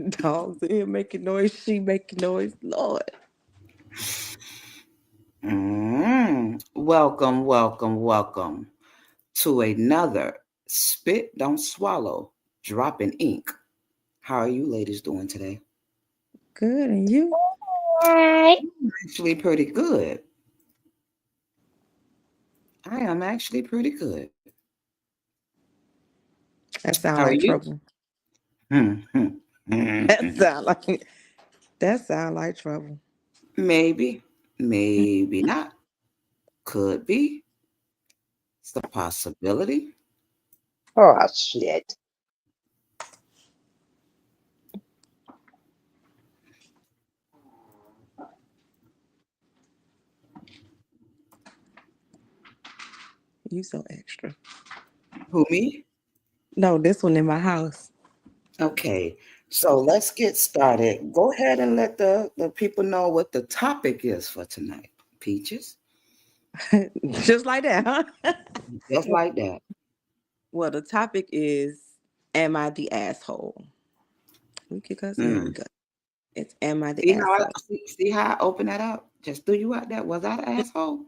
Dogs in here making noise. She making noise. Lord. Welcome, welcome, welcome to another Spit Don't Swallow Dropping Ink. How are you ladies doing today? Good. And you? Hi. Actually, pretty good. I am actually pretty good. That How sound are like you? trouble. Hmm, hmm, hmm. That sound like trouble. Maybe, maybe not. Could be. It's a possibility. Oh, shit. You so extra. Who, me? No, this one in my house. Okay, so let's get started. Go ahead and let the people know what the topic is for tonight, Peaches. Just like that, huh? Just like that. Well, the topic is, am I the asshole? We could cuss in here. We Mm. got it's, am I the See how asshole? see how I open that up? Just threw you out there. Was I the asshole?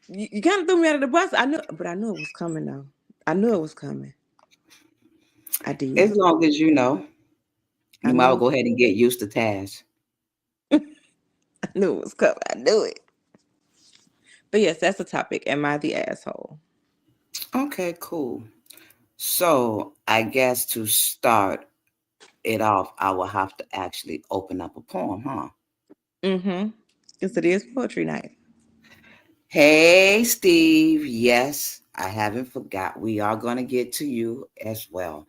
You kind of threw me out of the bus. I knew, but I knew it was coming though. I knew it was coming. I As did. long as you know, I you might knew well it. go ahead and get used to Tash. I knew it was coming. I knew it. But yes, that's the topic. Am I the asshole? Okay, cool. So I guess to start it off, I will have to actually open up a poem, huh? Mm-hmm. Yes, it is poetry night. Hey, Steve. Yes, I haven't forgot. We are going to get to you as well.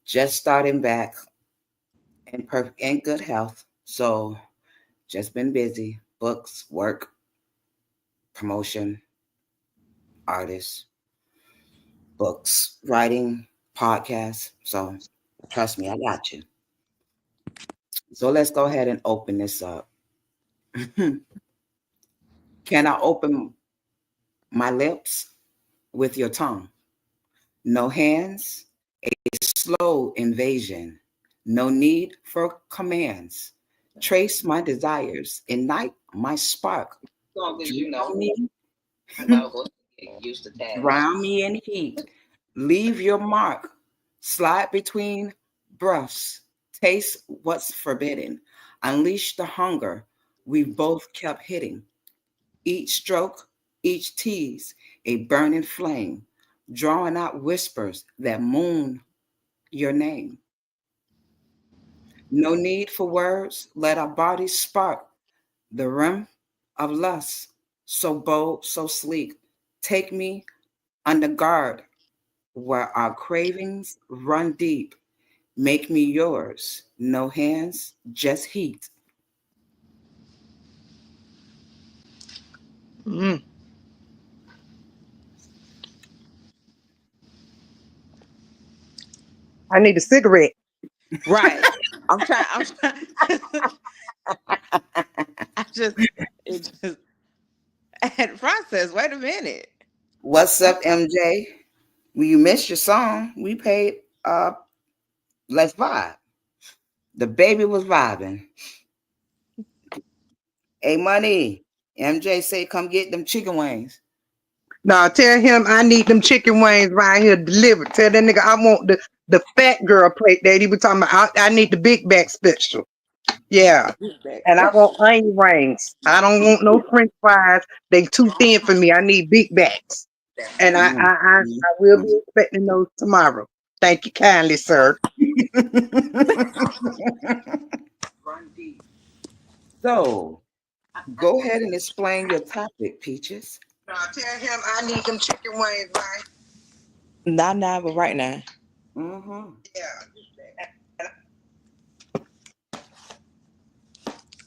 Just starting back in good health. So just been busy. Books, work, promotion, artists, books, writing, podcasts. So trust me, I got you. So let's go ahead and open this up. Can I open my lips with your tongue? No hands, a slow invasion. No need for commands. Trace my desires, ignite my spark. As long as you know me, used to that. Drown me in heat. Leave your mark. Slide between breaths. Taste what's forbidden. Unleash the hunger we both kept hitting. Each stroke, each tease, a burning flame, drawing out whispers that moon your name. No need for words, let our bodies spark the rim of lust, so bold, so sleek. Take me under guard where our cravings run deep. Make me yours, no hands, just heat. Mm. I need a cigarette. Right. I'm trying. I'm trying. I just it just had process. Wait a minute. What's up, MJ? When you missed your song, we paid let's vibe. The baby was vibing. Hey, money. MJ say, come get them chicken wings. Now tell him I need them chicken wings right here delivered. Tell that nigga I want the fat girl plate that he was talking about. I need the big back special. Yeah. Get back And I want special. onion rings. I don't want no French fries. They too thin for me. I need big backs. And I Mm, I I, mm, I will mm. be expecting those tomorrow. Thank you kindly, sir. So, go ahead and explain your topic, Peaches. Now tell him I need them chicken wings right. Not now, but right now. Mm-hmm.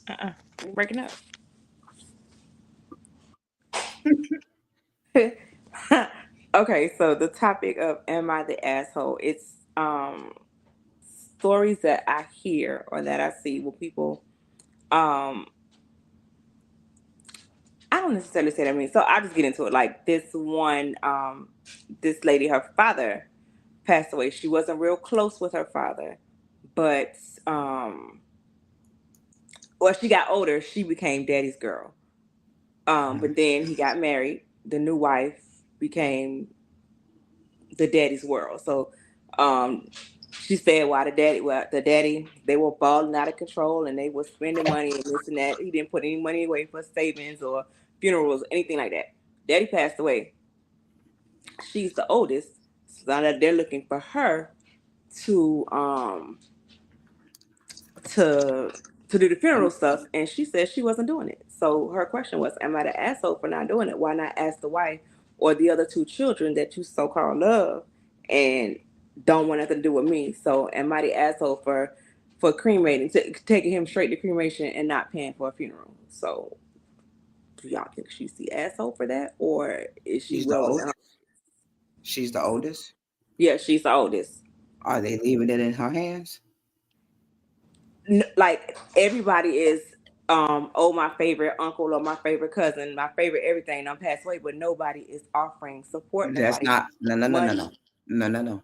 Yeah. We're breaking up. Okay, so the topic of am I the asshole? It's stories that I hear or that I see where people um I don't necessarily say that. I mean, so I'll just get into it. Like this one, this lady, her father passed away. She wasn't real close with her father, but well, she got older. She became daddy's girl. But then he got married. The new wife became the daddy's world. So, she said, "Why the daddy, they were balling out of control and they were spending money and this and that. He didn't put any money away for savings or funerals, anything like that. Daddy passed away. She's the oldest, so now they're looking for her to to to do the funeral stuff, and she said she wasn't doing it. So her question was, am I the asshole for not doing it? Why not ask the wife or the other two children that you so called love and don't want nothing to do with me? So am I the asshole for cremating, taking him straight to cremation and not paying for a funeral? So do y'all think she's the asshole for that, or is she She's the well within her? oldest. She's the oldest. Yeah, she's the oldest. Are they leaving it in her hands? Like everybody is oh, my favorite uncle or my favorite cousin, my favorite everything, I'm passed away, but nobody is offering support, That's nobody not. No, no, no, no, money. no, no, no, no.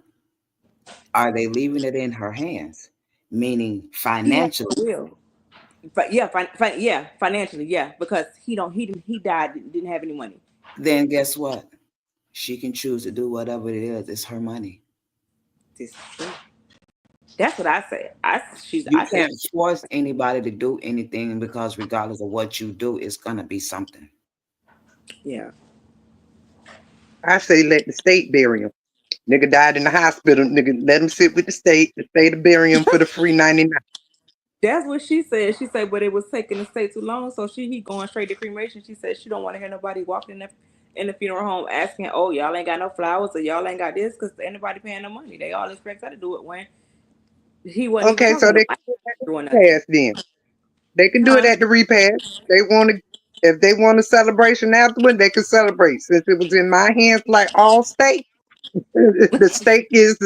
Are they leaving it in her hands? Meaning He has financially. a will, but yeah, yeah, financially, yeah, because he died, didn't have any money. Then guess what? She can choose to do whatever it is. It's her money. This is true. That's what I said. You I said can't force anybody to do anything because regardless of what you do, it's gonna be something. yeah. I say let the state bury him. Nigga died in the hospital. Nigga, let him sit with the state. The state to bury him for the free 99. That's what she said. She said, but it was taking the state too long, so he going straight to cremation. She said she don't want to hear nobody walking in the funeral home asking, "Oh, y'all ain't got no flowers, or y'all ain't got this," because anybody paying no money. They all expect her to do it when he wasn't even Okay, talking so they about doing can nothing. pass then. They can do it Huh? at the repast. They want to, if they want a celebration afterward, they can celebrate. Since it was in my hands, like all state, the state is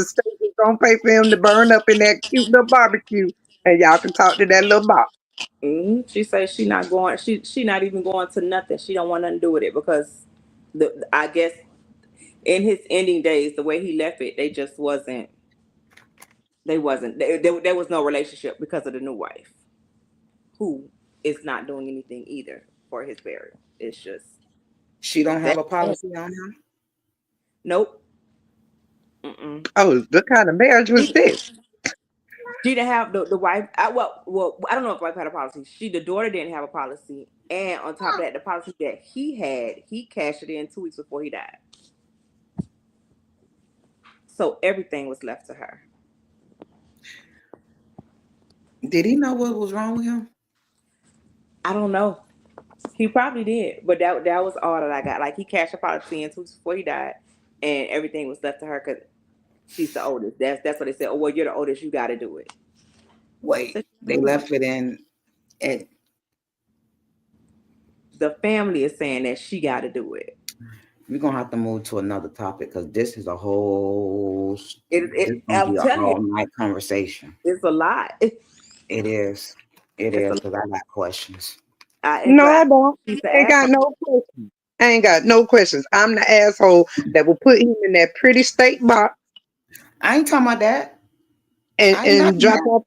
gonna pay for him to burn up in that cute little barbecue, and y'all can talk to that little box. She says she not going. She not even going to nothing. She don't want nothing to do with it because I guess in his ending days, the way he left it, they just wasn't. They wasn't. There was no relationship because of the new wife, who is not doing anything either for his burial. It's just She don't have that. a policy on him. Nope. Mm-mm. Oh, what kind of marriage was She, this? she didn't have the wife. Well, I don't know if the wife had a policy. The daughter didn't have a policy, and on top of that, the policy that he had, he cashed it in 2 weeks before he died. So everything was left to her. Did he know what was wrong with him? I don't know. He probably did, but that was all that I got. Like he cashed a policy in 2 weeks before he died, and everything was left to her because she's the oldest. That's what they said. Oh well, you're the oldest. You got to do it. Wait, So they left it in. It, the family is saying that she got to do it. we're gonna have to move to another topic because this is a whole. This gonna I'm be a telling you, all night conversation. it's a lot. It is. It It's is a because I got questions. No, but I don't. she's the I ain't got asshole. no questions. I ain't got no questions. I'm the asshole that will put him in that pretty state box I ain't talking about that. and, I ain't and knocking drop that. off.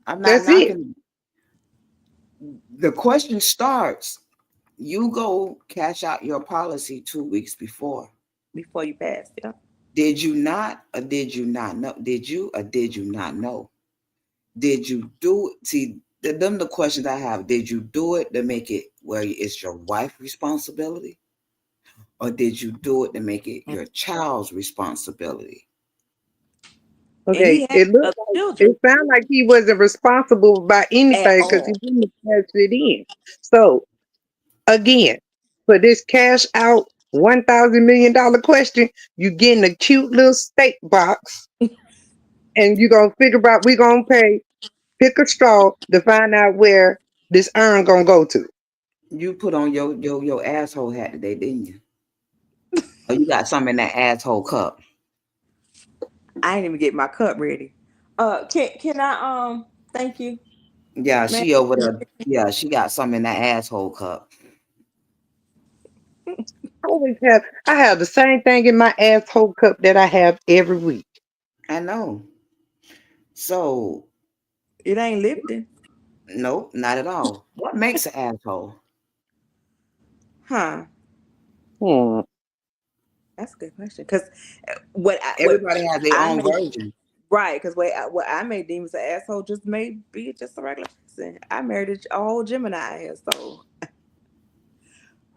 I'm not That's it. knocking. The question starts. You go cash out your policy 2 weeks before. Before you pass. Yeah. Did you not, or did you not know? Did you, or did you not know? Did you do? See, them the questions I have. Did you do it to make it where it's your wife's responsibility, or did you do it to make it your child's responsibility? And he Okay, had it looked other like children it sounded like he wasn't responsible by at anything because he all. didn't cash it in. So again, for this cash out $1,000 million question, you getting a cute little steak box, and you're gonna figure out we're gonna pick a straw to find out where this urn gonna go to. You put on your asshole hat today, didn't you? Or you got something in that asshole cup? I ain't even get my cup ready. Can I thank you, Yeah, man. she over there. Yeah, she got something in that asshole cup. I have the same thing in my asshole cup that I have every week. I know. So, It ain't lifting. nope, not at all. What makes an asshole? Huh. Hmm. That's a good question. Because what Everybody has their I own may version. right, because what I may deem as an asshole just may be just a regular person. I married a whole Gemini here, so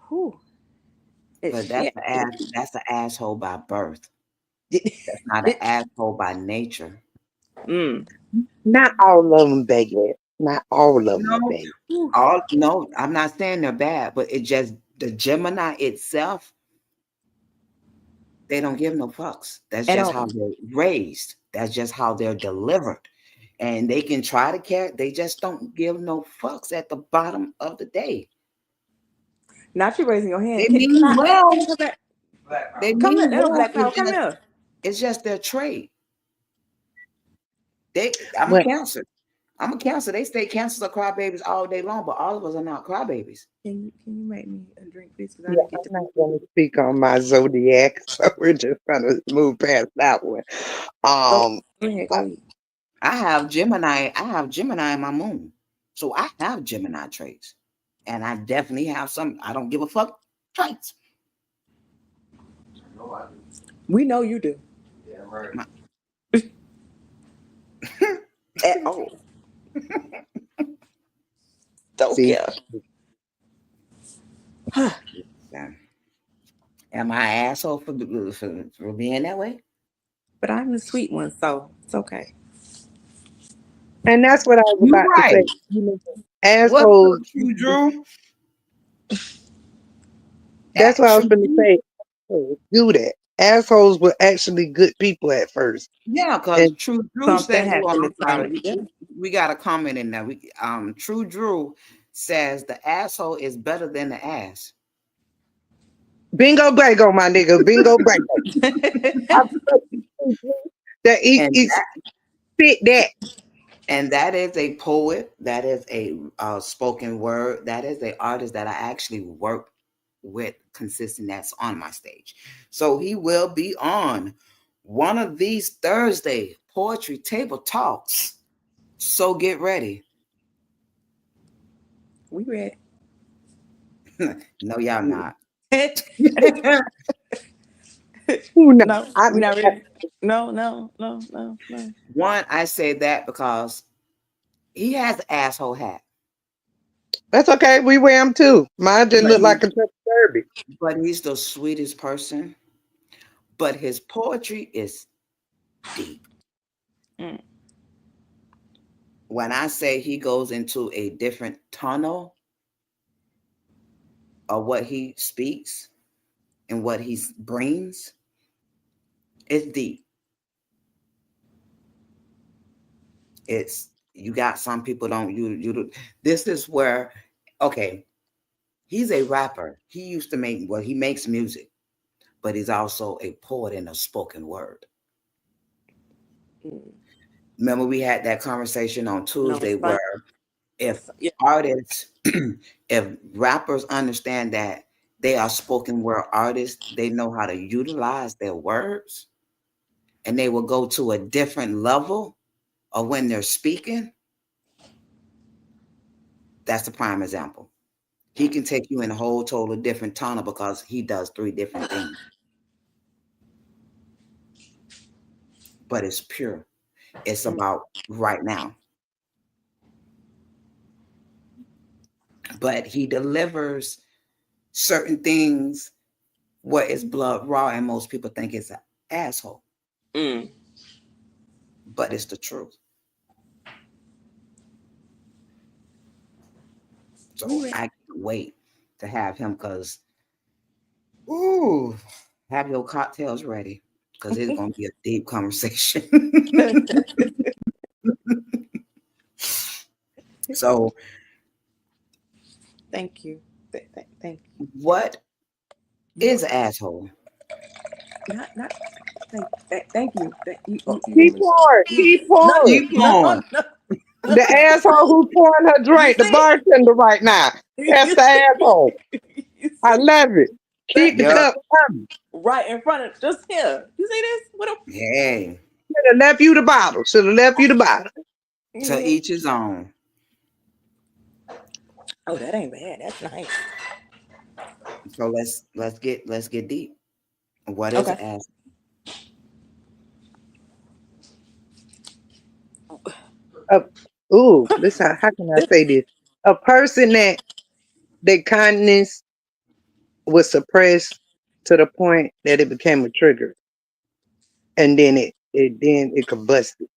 whew, But yeah. that's an asshole by birth. Did- That's not an asshole by nature. mm. Not all of them, baby. Not all of them, No, baby. Whew. no, I'm not saying they're bad, but it just the Gemini itself, they don't give no fucks. That's At just all. how they're raised. That's just how they're delivered. And they can try to care, they just don't give no fucks at the bottom of the day. Not you raising your They hand. Can mean can you well. come back? They Come here. mean That was well. Black Power. Come here. It's just their trait. I'm a Well, Cancer. I'm a Cancer. They say Cancers are crybabies all day long, but all of us are not crybabies. Can you make me a drink, please? Because I yeah, didn't get to. I'm not going to speak on my zodiac, so we're just going to move past that one. Go Um, ahead. Go ahead. I have Gemini. I have Gemini in my moon, so I have Gemini traits, and I definitely have some. I don't give a fuck traits. We know you do. My- At all. Don't see, care. Yeah. Am I an asshole for being that way? But I'm the sweet one, so it's okay. and that's what I was You about to say. right. You know, What's assholes. up, True Drew? That's what I was True going to Drew? say. Assholes do that. Assholes were actually good people at first, Yeah, because and True Drew Something said, "Hold on, happened I'm to turn sorry. it. Yeah. We got a comment in there. True Drew says the asshole is better than the ass." bingo bango, my nigga, bingo bango. I that And he fit that. that is a poet. That is a spoken word. That is a artist that I actually work with consistent. That's on my stage. So he will be on one of these Thursday poetry table talks. So get ready. We ready. No, y'all not. Who knows? No, we not ready. No. One, I say that because he has the asshole hat, That's okay. We wear them too. Mine just but look like a derby. he's the sweetest person. But his poetry is deep. Mm. When I say he goes into a different tunnel of what he speaks and what he brings, it's deep. It's you got some people don't you. This is where okay. He's a rapper. He used to he makes music, but he's also a poet and a spoken word. Mm. Remember, we had that conversation on No, Tuesday it's fine. where if Yeah. artists, if rappers understand that they are spoken word artists, they know how to utilize their words and they will go to a different level of when they're speaking. That's a prime example. He can take you in a whole total different tunnel because he does 3 different things, but it's pure. It's about right now. But he delivers certain things where it's blood raw and most people think it's an asshole, Mm. but it's the truth. So We ready. I can't wait to have him because, ooh, have your cocktails ready because it's going to be a deep conversation. So, Thank you. Thank you. what is an asshole? Not. Thank you. Keep pouring. Keep No, pouring. Keep on. The asshole who's pouring her drink, the see? bartender right now. That's the asshole. You I see? love it. Keep the Yep. cup coming. Right in front of just here. You see this? What a Hey, should have left you the bottle. Should have left you the bottle. To each his own. Oh, that ain't bad. That's nice. So let's get deep. What is Okay. an ass? This how can I say this? A person that their kindness was suppressed to the point that it became a trigger, and then it combusted.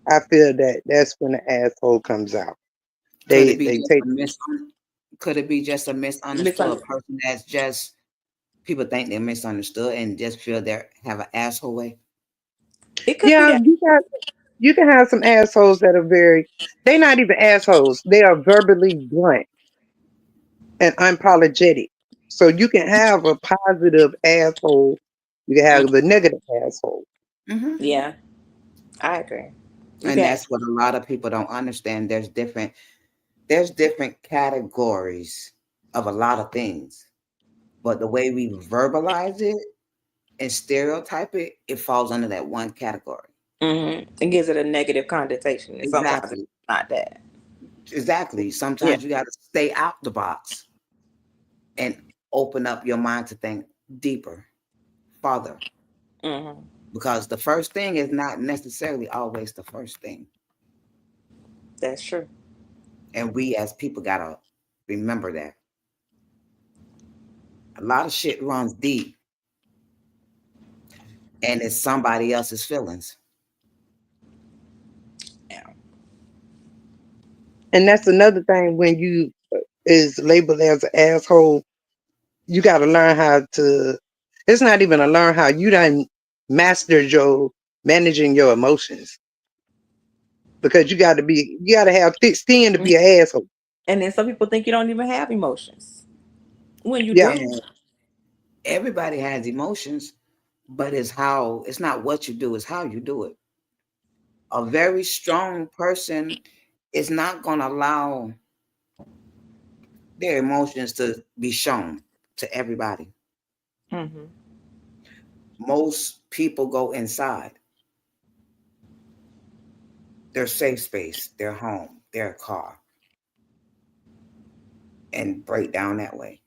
I feel that that's when the asshole comes out. Could it be They just take could it be just a misunderstood person that's just people think they're misunderstood and just feel they have an asshole way? It could be yeah. that. You can have some assholes that are they're not even assholes. They are verbally blunt and unapologetic. So you can have a positive asshole. You can have the negative asshole. Mm-hmm. Yeah, I agree. You And can. that's what a lot of people don't understand. There's different categories of a lot of things, but the way we verbalize it and stereotype it, it falls under that one category. It gives it a negative connotation, and sometimes it's Exactly. not that. Exactly. Yeah. Sometimes you got to stay out the box and open up your mind to think deeper, farther. Mm-hmm. Because the first thing is not necessarily always the first thing. That's true. And we as people got to remember that. A lot of shit runs deep and it's somebody else's feelings. Yeah. And that's another thing when you is labeled as an asshole, you got to learn how to. It's not even a learn how you done mastered your managing your emotions because you got to have thick skin to be an asshole. And then some people think you don't even have emotions when you Yeah, do. And everybody has emotions, but it's not what you do, it's how you do it. A very strong person is not going to allow their emotions to be shown to everybody. Mm-hmm. Most people go inside their safe space, their home, their car, and break down that way.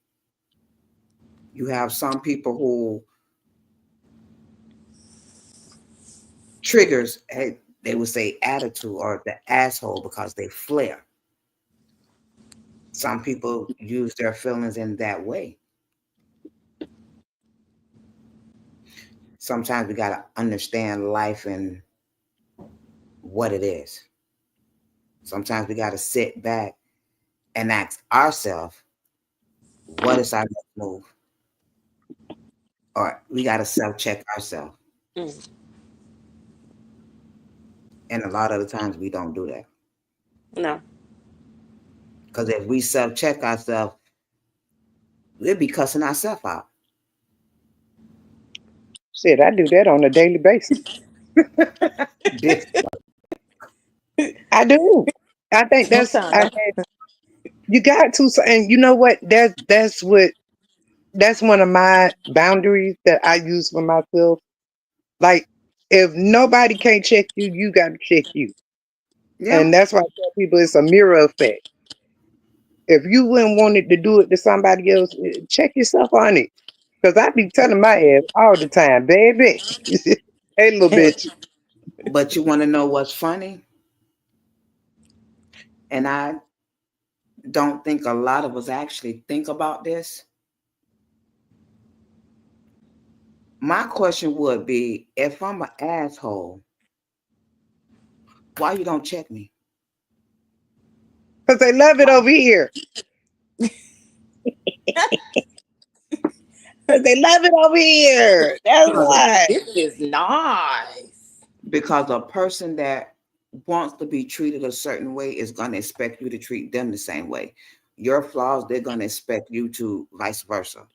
You have some people who triggers, they would say attitude or the asshole because they flare. Some people use their feelings in that way. Sometimes we got to understand life and what it is. Sometimes we got to sit back and ask ourselves, what is our next move? Or we got to self-check ourselves. Mm. And a lot of the times we don't do that. No. Because if we self-check ourselves, we'll be cussing ourselves out. shit, I do that on a daily basis. I do. I think Sometimes. you got to, and you know what? That's one of my boundaries that I use for myself. Like, if nobody can't check you, you got to check you. Yeah. And that's why I tell people it's a mirror effect. If you wouldn't want it to do it to somebody else, check yourself on it. Because I be telling my ass all the time, baby, hey, little bitch. But you want to know what's funny? And I don't think a lot of us actually think about this. My question would be, if I'm an asshole, why you don't check me? Because they love it over here. Because they love it over here. That's why. This is nice. Because a person that wants to be treated a certain way is going to expect you to treat them the same way. Your flaws, they're going to expect you to vice versa.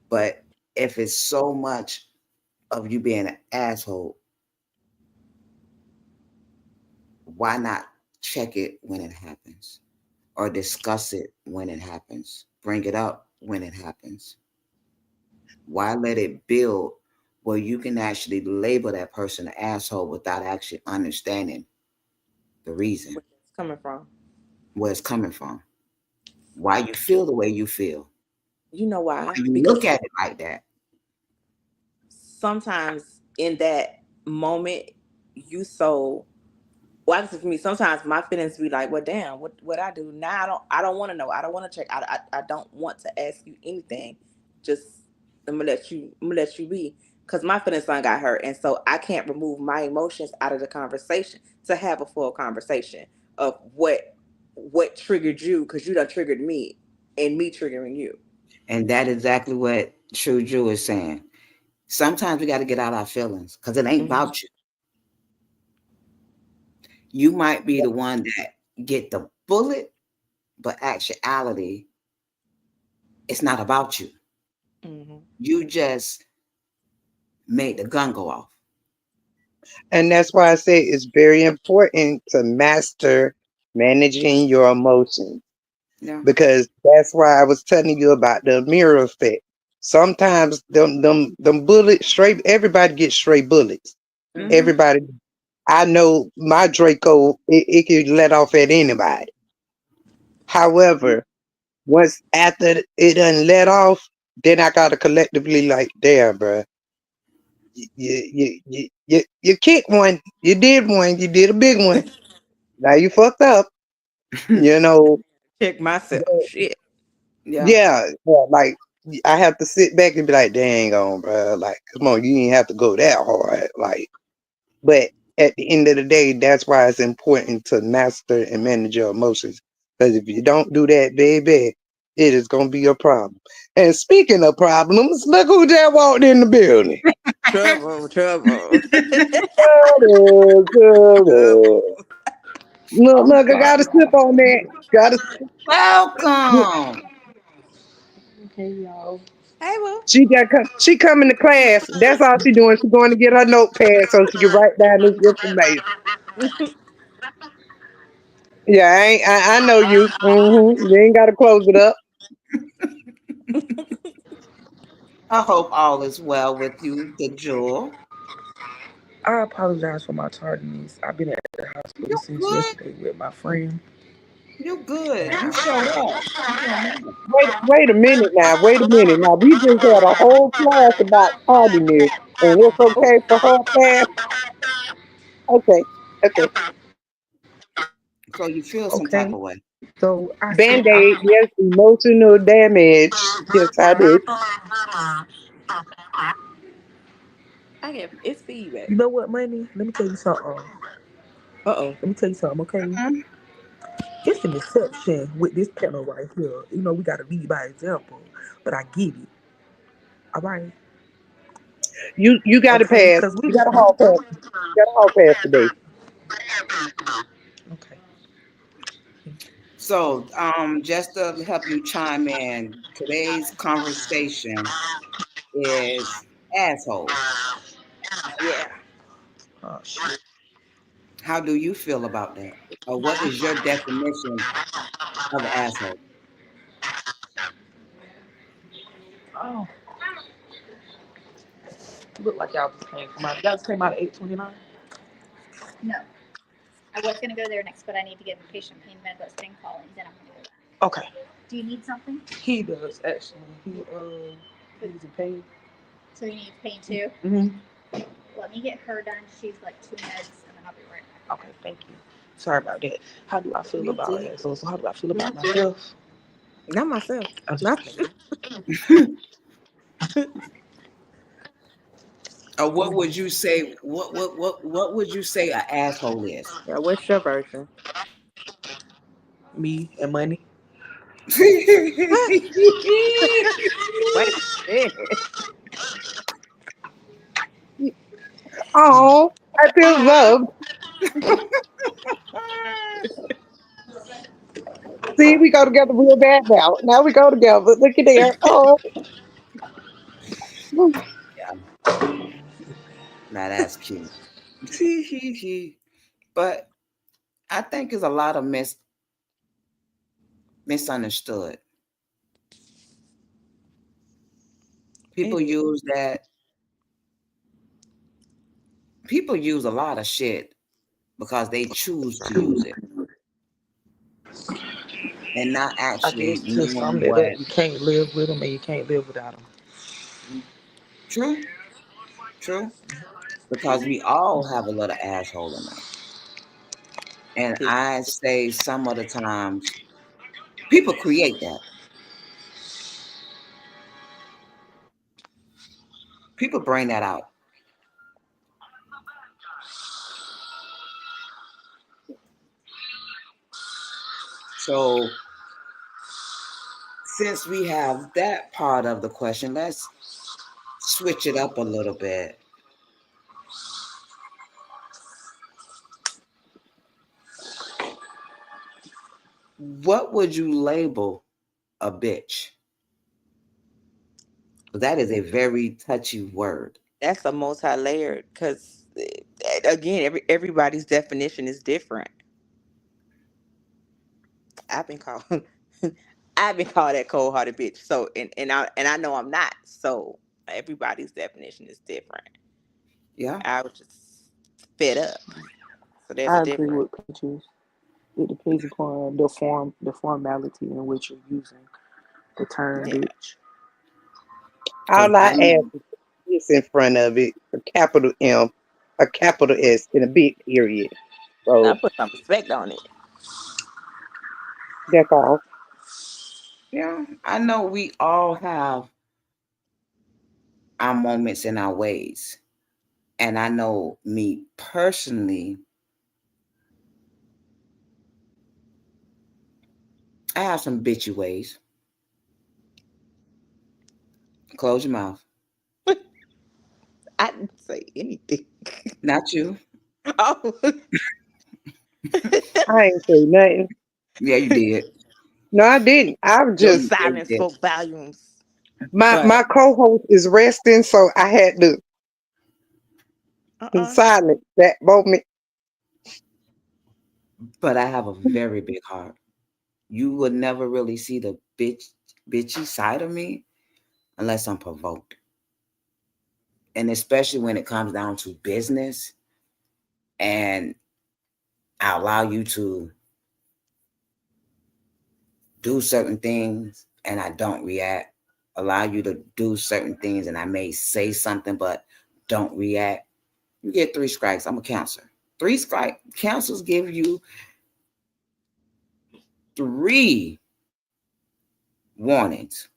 But if it's so much of you being an asshole, why not check it when it happens or discuss it when it happens? Bring it up when it happens. Why let it build where you can actually label that person an asshole without actually understanding the reason, Where it's coming from. where it's coming from, why you feel the way you feel, You know why why? you Because look at it like that. sometimes in that moment, you so well, actually for me, sometimes my feelings be like, well, damn, what I do now? I don't want to know. I don't want to check. I don't want to ask you anything. Just I'm gonna let you be, because my feelings done got hurt, and so I can't remove my emotions out of the conversation to have a full conversation of what triggered you, because you done triggered me, and me triggering you. And that exactly what True Drew is saying. Sometimes we got to get out our feelings because it ain't Mm-hmm. about you. You might be the one that get the bullet, but actuality, it's not about you. Mm-hmm. You just made the gun go off. And that's why I say it's very important to master managing your emotions, Yeah. because that's why I was telling you about the mirror effect. Sometimes them bullets straight, everybody gets straight bullets. Mm-hmm. Everybody, I know my Draco, it can let off at anybody. However, once after it done let off, then I gotta collectively like, damn, bro, you kicked one, you did one, you did a big one. Now you fucked up, you know. Check myself. But Shit. Yeah. yeah, like I have to sit back and be like, dang on, bro, like come on, you ain't have to go that hard, like. But at the end of the day, that's why it's important to master and manage your emotions. Because if you don't do that, baby, it is gonna be a problem. And speaking of problems, look who just walked in the building. Trouble, trouble. Trouble. Look, I'm look, I gotta sorry. sip on that. Gotta. Welcome. Hey y'all. Hey, boo. She coming to class. That's all she doing. She going to get her notepad so she can write down this information. Yeah, I know you. You ain't got to close it up. I hope all is well with you, the jewel. I apologize for my tardiness. I've been at the hospital You since good? yesterday with my friend. You good? You showed up. You showed up. Wait a minute now. Wait a minute now. We just had a whole class about tardiness and what's Oh, okay for her class. Okay, okay. So you feel some type Okay. of way. So I said, Band-Aid, yes, emotional damage. Yes, I did. I get it's feedback. you know what, money? Let me tell you something. Uh oh. Let me tell you something, okay? Mhm. It's an exception with this panel right here. You know, we got to lead by example, but I get it. All right. You got to Okay. pass. Because we You was. got a hall pass. You got a hall pass today. Okay. So, just to help you chime in, today's conversation is assholes. Yeah. Oh, shit. How do you feel about that? Or what is your definition of an asshole? Oh, look like y'all just came from out. Y'all just came out at 8:29. No. I was gonna go there next, but I need to give a patient pain med that's been calling. Then I'm gonna go back. Okay. Do you need something? He does, actually. He's in pain. So you need pain too? Mm-hmm. Let me get her done. She's like 2 meds, and then I'll be right back. Okay, thank you. Sorry about that. How do I feel You about good? it? So how do I feel about myself? Not myself. I'm just Not. playing. Or what would you say? What would you say an asshole is? Yeah, what's your version? Me and money. Wait a minute. Oh, I feel loved. See, we go together real bad now. Now we go together. Look at there. Oh, Yeah, now that's cute. But I think there's a lot of misunderstood. People It is. use that people use a lot of shit because they choose to use it and not I actually guess to knowing some that what. you can't live with them and you can't live without them. True, true. Because we all have a little asshole in us. And I say some of the times people create that. People bring that out. So since we have that part of the question, let's switch it up a little bit. What would you label a bitch? That is a very touchy word. That's a multi-layered because again, everybody's definition is different. I've been called I've been called that cold hearted bitch. So and I know I'm not. So everybody's definition is different. Yeah. I was just fed up. So there's a I agree difference. with Peaches. It depends upon the formality in which you're using the term Yeah. bitch. Because All I I ask is this in front of it, a capital M, a capital S, and a big period. I So put some respect on it. that's all. know we all have our moments and our ways. And I know me personally, I have some bitchy ways. Close your mouth. I didn't say anything. Not you. Oh. I ain't say nothing. Yeah, you did. No, I didn't. I was Your just Yeah, you silence did. spoke volumes. my But co-host is resting, so I had to uh-uh. silence that moment. But I have a very big heart. You would never really see the bitchy side of me unless I'm provoked. And especially when it comes down to business and I allow you to do certain things and I don't react, allow you to do certain things and I may say something but don't react. You get 3 strikes. I'm a counselor. 3 strike counselors give you 3 warnings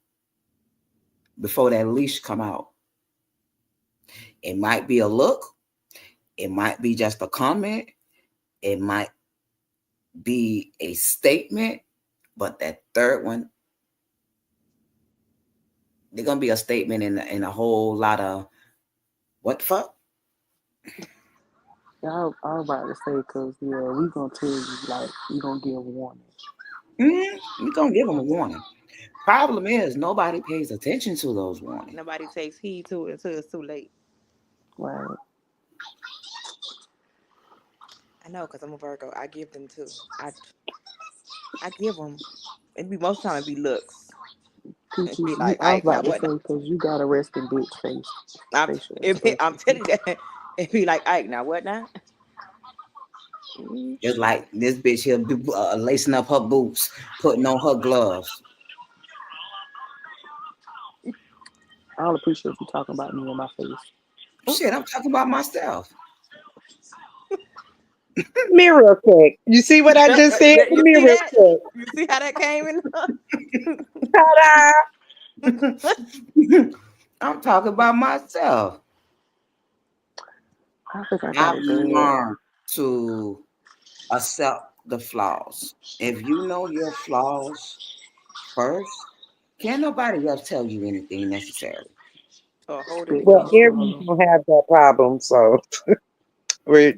before that leash come out. It might be a look. It might be just a comment. It might be a statement. But that third one, they're going to be a statement in a whole lot of what the fuck? Yeah, I was about to say because we gonna tell you like we gonna give a warning. We're going to give them a warning. Problem is, nobody pays attention to those warnings. Nobody takes heed to it until it's too late. Right. I know because I'm a Virgo. I give them too. I give them. It be most time it be looks. Peaches, It be like I was Ike. Now about to what? say because you got a resting bitch face facial I'm expression. telling you that. It be like Ike. Now what now? Just like this bitch here lacing up her boots, putting on her gloves. I'll appreciate you talking about me in my face. Shit, I'm talking about myself. Mirror effect. You see what I just said? The You see mirror that? effect. You see how that came in? Ta-da! I'm talking about myself. I think I got I've it bad. learned to accept the flaws. If you know your flaws first, can't nobody else tell you anything necessary. Or hold it Well, against Spectrum you. Aries struggle. don't have that problem, so we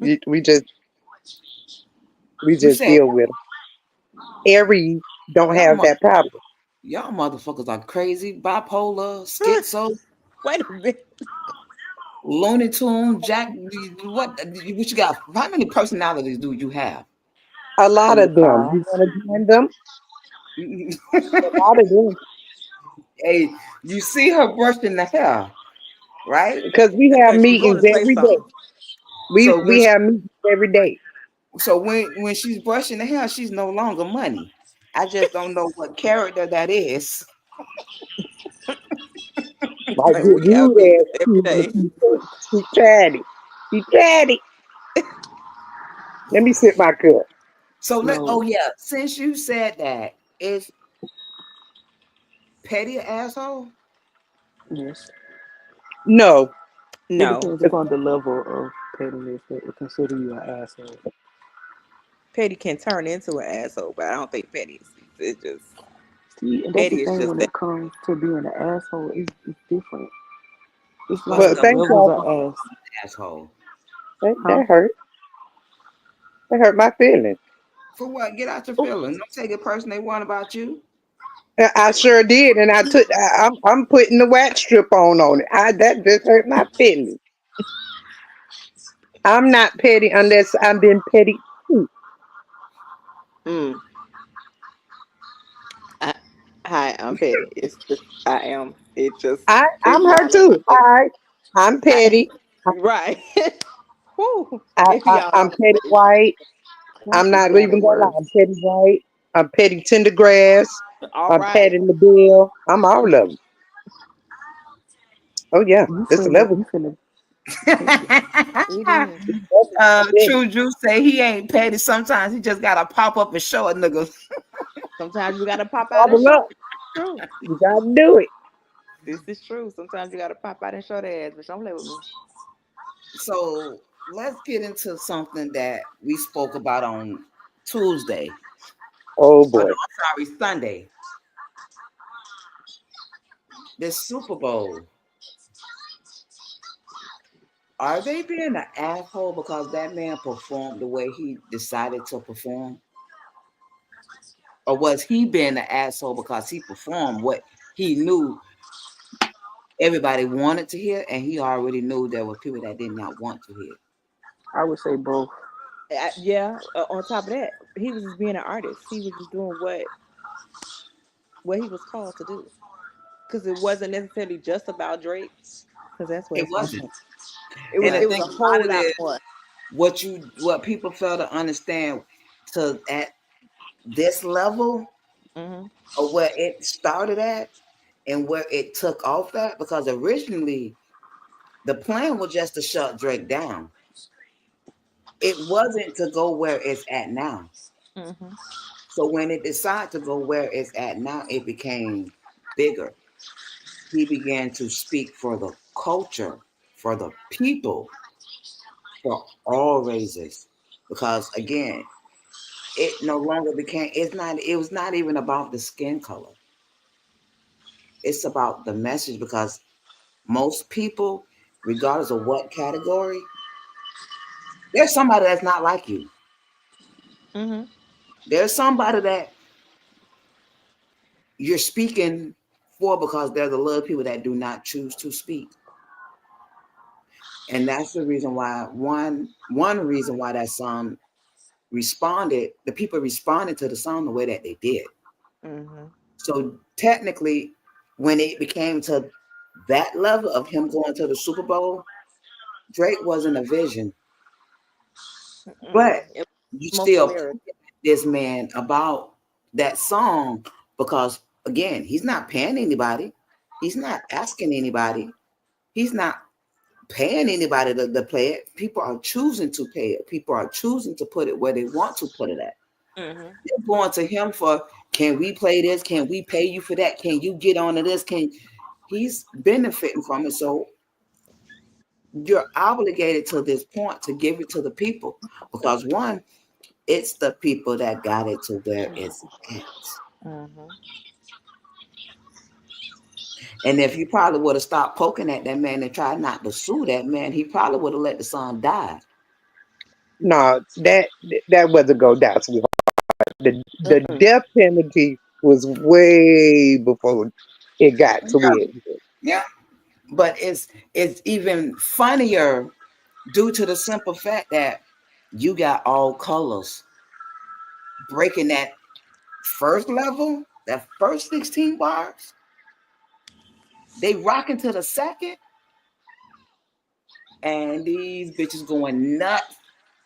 You just said deal with them. Aries don't y'all, have that problem. y'all motherfuckers are crazy, bipolar, schizo, Wait a minute. Looney Tune, Jack. What you got? How many personalities do you have? A lot of them. 35. You want to join them? A lot of them. Hey, you see her brushing the hair, right? Because we That's have because she's going meetings to say every day. something. So We have meetings every day. when she's brushing the hair, she's no longer money. I just don't know what character that is. My Like good we have rude meetings ass, every day. she chatty. She chatty. Let me sip my cup. So No, since you said that, is Petty an asshole? yes. No, It No, depends upon the level of pettiness that would consider you an asshole. Petty can turn into an asshole, but I don't think Petty is. It's just See, and that's the Petty is thing just when that. it comes to being an asshole, it's different. It's What's like but the thank levels y'all. of ass. asshole? Huh? That hurt. That hurt my feelings. For what? Get out your Oh, feelings. Don't take it personally. They want about you. I sure did, and I'm putting the wax strip on it. That just hurt my feelings. I'm not petty unless I'm being petty too. Mm, I, hi, I'm Petty. It's just I am. It just I'm if her y'all ain't too. know, All right, I'm I, petty. right. Whew. If y'all I'm don't know, petty white. not I'm the not strong even gonna lie. words. I'm petty white. I'm petty tender grass. all I'm right. petty the bill. I'm all of them. Oh yeah, it's a level. You finna It is. It's a level to it. True Juice say he ain't petty. Sometimes he just gotta pop up and show a nigga. Sometimes you gotta pop out and Bubble show. up. True. You gotta do it. This is true. Sometimes you gotta pop out and show their ass, but don't play with me. So let's get into something that we spoke about on Tuesday. Oh Oh no, boy. I'm sorry, Sunday. This Super Bowl. Are they being an asshole because that man performed the way he decided to perform? Or was he being an asshole because he performed what he knew everybody wanted to hear and he already knew there were people that did not want to hear? I would say both. Yeah. On top of that, he was just being an artist. He was just doing what he was called to do. Because it wasn't necessarily just about Drake. Because that's what It it's supposed to wasn't. be. It was And the it Right. was thing a about whole it lot is more. what people fail to understand to at this level Hmm. of where it started at and where it took off at, because originally the plan was just to shut Drake down. It wasn't to go where it's at now. Hmm. So when it decided to go where it's at now, it became bigger. He began to speak for the culture, for the people, for all races. Because again, it no longer became, it was not even about the skin color. It's about the message, because most people, regardless of what category, there's somebody that's not like you. Hmm. There's somebody that you're speaking for because there's a lot of people that do not choose to speak. And that's the reason why one reason why that song responded, the people responded to the song the way that they did. Hmm. So technically, when it became to that level of him going to the Super Bowl, Drake wasn't a vision, but It you was smoke and still mirrors. pay this man about that song because again, he's not paying anybody, he's not asking anybody, he's not paying anybody to play it. People are choosing to pay it. People are choosing to put it where they want to put it at. Hmm. They're going to him for, can we play this? Can we pay you for that? Can you get onto this? He's benefiting from it. So you're obligated to this point to give it to the people because one, it's the people that got it to where it's at. Hmm. And if you probably would have stopped poking at that man and tried not to sue that man, he probably would have let the song die. No, that wasn't go down, sweetheart. The Mm-mm. death penalty was way before it got to where it was. Yeah. But it's even funnier due to the simple fact that you got all colors breaking that first level, that first 16 bars. They rocking to the second. And these bitches going nuts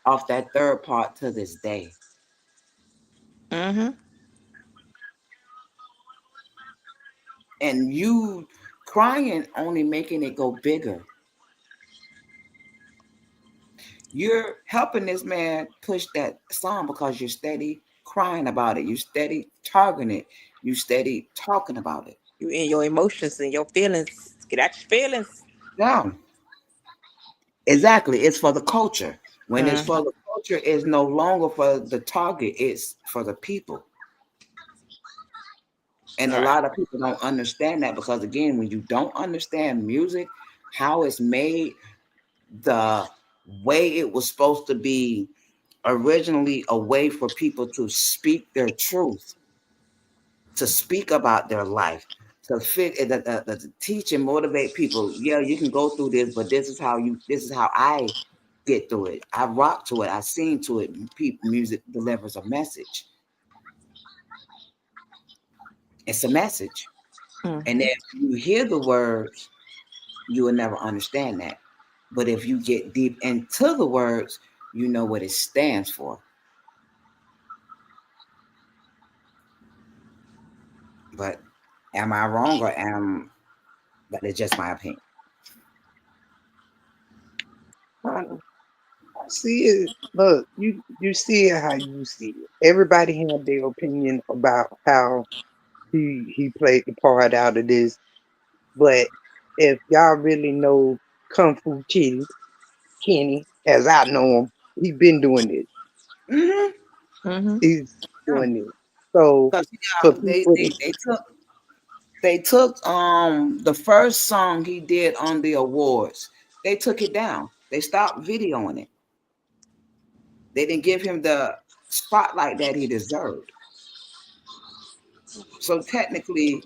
off that third part to this day. Mm-hmm. And you crying only making it go bigger. You're helping this man push that song because you're steady crying about it. You steady targeting it. You steady talking about it. You in your emotions and your feelings. Get out your feelings. Yeah, exactly. It's for the culture. When it's Mm-hmm. for the culture, it's no longer for the target. It's for the people. And a Right. lot of people don't understand that because, again, when you don't understand music, how it's made, the way it was supposed to be originally a way for people to speak their truth, to speak about their life, to teach and motivate people. Yeah, you can go through this, but this is how I get through it. I rock to it. I sing to it. Music delivers a message. It's a message. And Mm-hmm. if you hear the words, you will never understand that. But if you get deep into the words, you know what it stands for. But am I wrong or that is just my opinion? I see it. Look, you see it how you see it. Everybody had their opinion about how he played the part out of this. But if y'all really know Kung Fu Kenny, as I know him, he been doing this. Mm-hmm. Mm-hmm. He's Yeah. doing this. So Because for people to they took the first song he did on the awards, they took it down. They stopped videoing it. They didn't give him the spotlight that he deserved. So technically,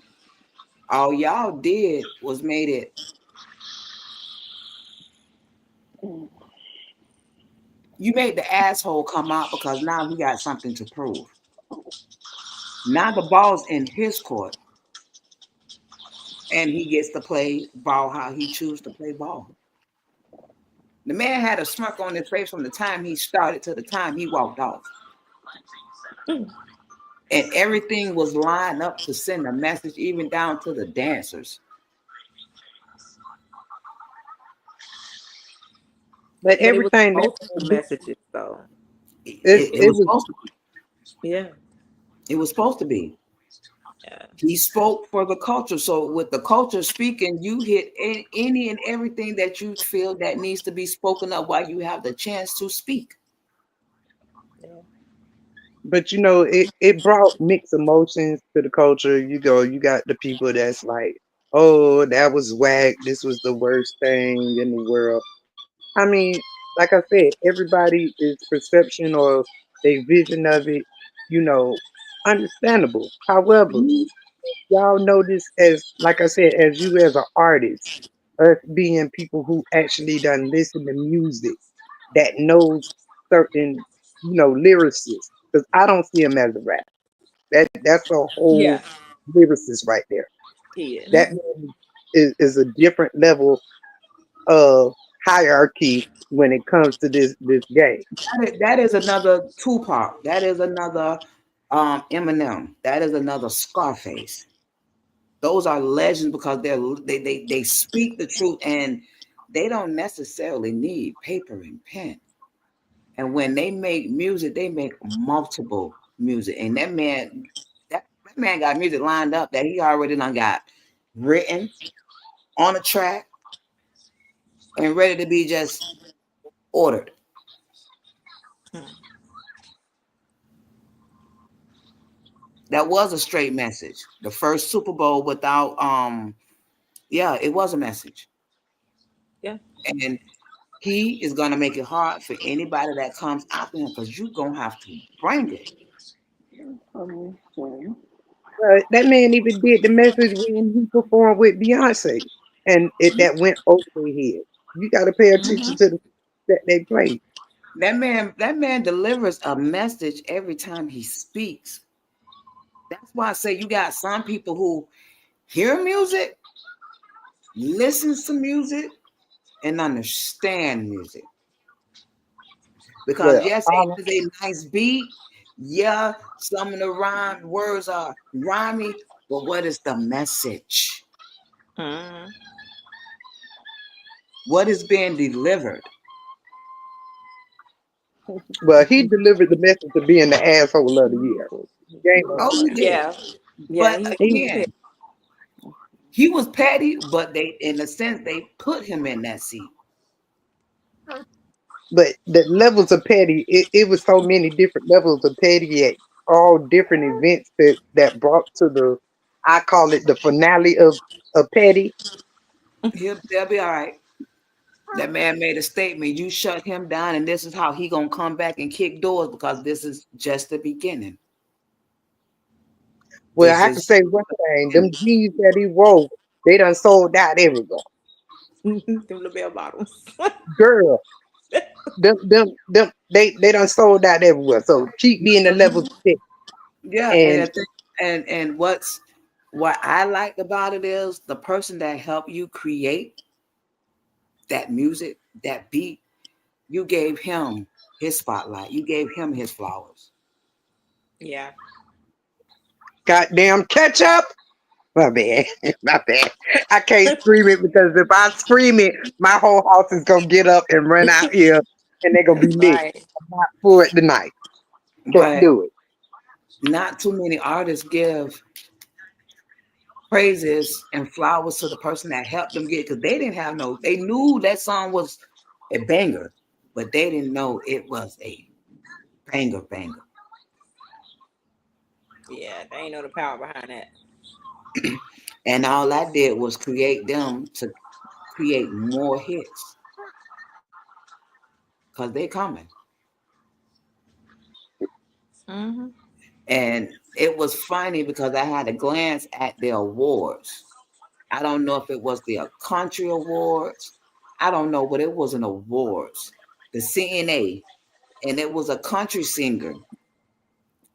all y'all did was made it. You made the asshole come out because now he got something to prove. Now the ball's in his court, and he gets to play ball how he chooses to play ball. The man had a smirk on his face from the time he started to the time he walked off. And everything was lined up to send a message, even down to the dancers. but But it was everything that multiple do, messages, though. It it was was supposed to be. Yeah. It was supposed to be. Yeah. He spoke for the culture. So with the culture speaking, you hit any and everything that you feel that needs to be spoken of while you have the chance to speak. Yeah. but it brought mixed emotions to the culture. You got the people that's like, oh, that was whack. This was the worst thing in the world. I mean, like I said, everybody is perception or their vision of it, you know, understandable. However, y'all know this as, like I said, as you as an artist, us being people who actually done listen to music that knows certain, lyricists. Because I don't see him as a rap. That's a whole Yeah. lyricist right there. He is. That man is a different level of hierarchy when it comes to this game. That is another Tupac. That is another Eminem. That is another Scarface. Those are legends because they speak the truth and they don't necessarily need paper and pen. And when they make music, they make multiple music. And that man got music lined up that he already done got written on a track and ready to be just ordered. That was a straight message. The first Super Bowl without yeah, it was a message. Yeah. And he is gonna make it hard for anybody that comes after him because you're gonna have to bring it. That man even did the message when he performed with Beyonce, and that went over their head. You got to pay attention Mhm. to the that they play. That man delivers a message every time he speaks. That's why I say you got some people who hear music, listens to music, and understand music. Because Well, yes, it is a nice beat. Yeah, some of the rhyme words are rhymey, but what is the message? Mhm. What is being delivered? well, he delivered the message of being the asshole of the year. Game Oh, over. he did. Yeah. Yeah, But he He, was again, he was petty, but they, in a sense, they put him in that seat. but the levels of petty, it was so many different levels of petty at all different events that brought to the, I call it the finale of petty. They'll be all right. That man made a statement. You shut him down, and this is how he gonna come back and kick doors because this is just the beginning. Well, This I have to is say one thing: them jeans that he wore, they done sold out everywhere. them little bell bottoms. Girl, they done sold out everywhere. So keep being the levels of petty. yeah, and And I think, and what I liked about it is the person that helped you create that music, that beat. You gave him his spotlight. You gave him his flowers. Yeah. goddamn ketchup. My bad. My bad. I can't scream it because if I scream it, my whole house is gonna get up and run out here and they're gonna be lit. Right. I'm not for it tonight. Can't But do it. not too many artists give praises and flowers to the person that helped them get, because they didn't have no, they knew that song was a banger, but they didn't know it was a banger. Yeah, they ain't know the power behind that. And all I did was create them to create more hits because they coming. Mm-hmm. And it was funny because I had a glance at the awards. I don't know if it was the country awards. I don't know, but it was an awards, the CNA, and it was a country singer.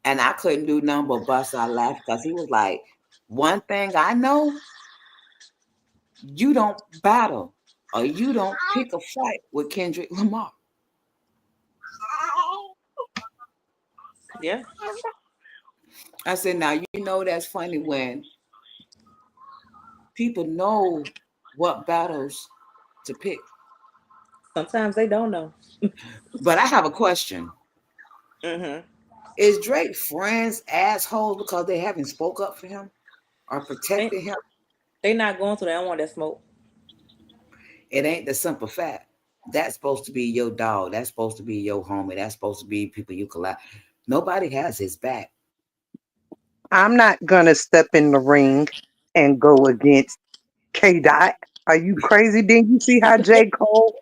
And I couldn't do nothing but bust out laugh because he was like, one thing I know, you don't battle or you don't pick a fight with Kendrick Lamar. Yeah. I said, now you know that's funny when people know what battles to pick. Sometimes they don't know. But I have a question. Mm-hmm. Is Drake friends assholes because they haven't spoke up for him or They protected him? they not going to. They don't want that smoke. It ain't the simple fact. That's supposed to be your dog. That's supposed to be your homie. That's supposed to be people you collide. Nobody has his back. I'm not gonna step in the ring and go against K Dot. Are you crazy? Didn't you see how J. Cole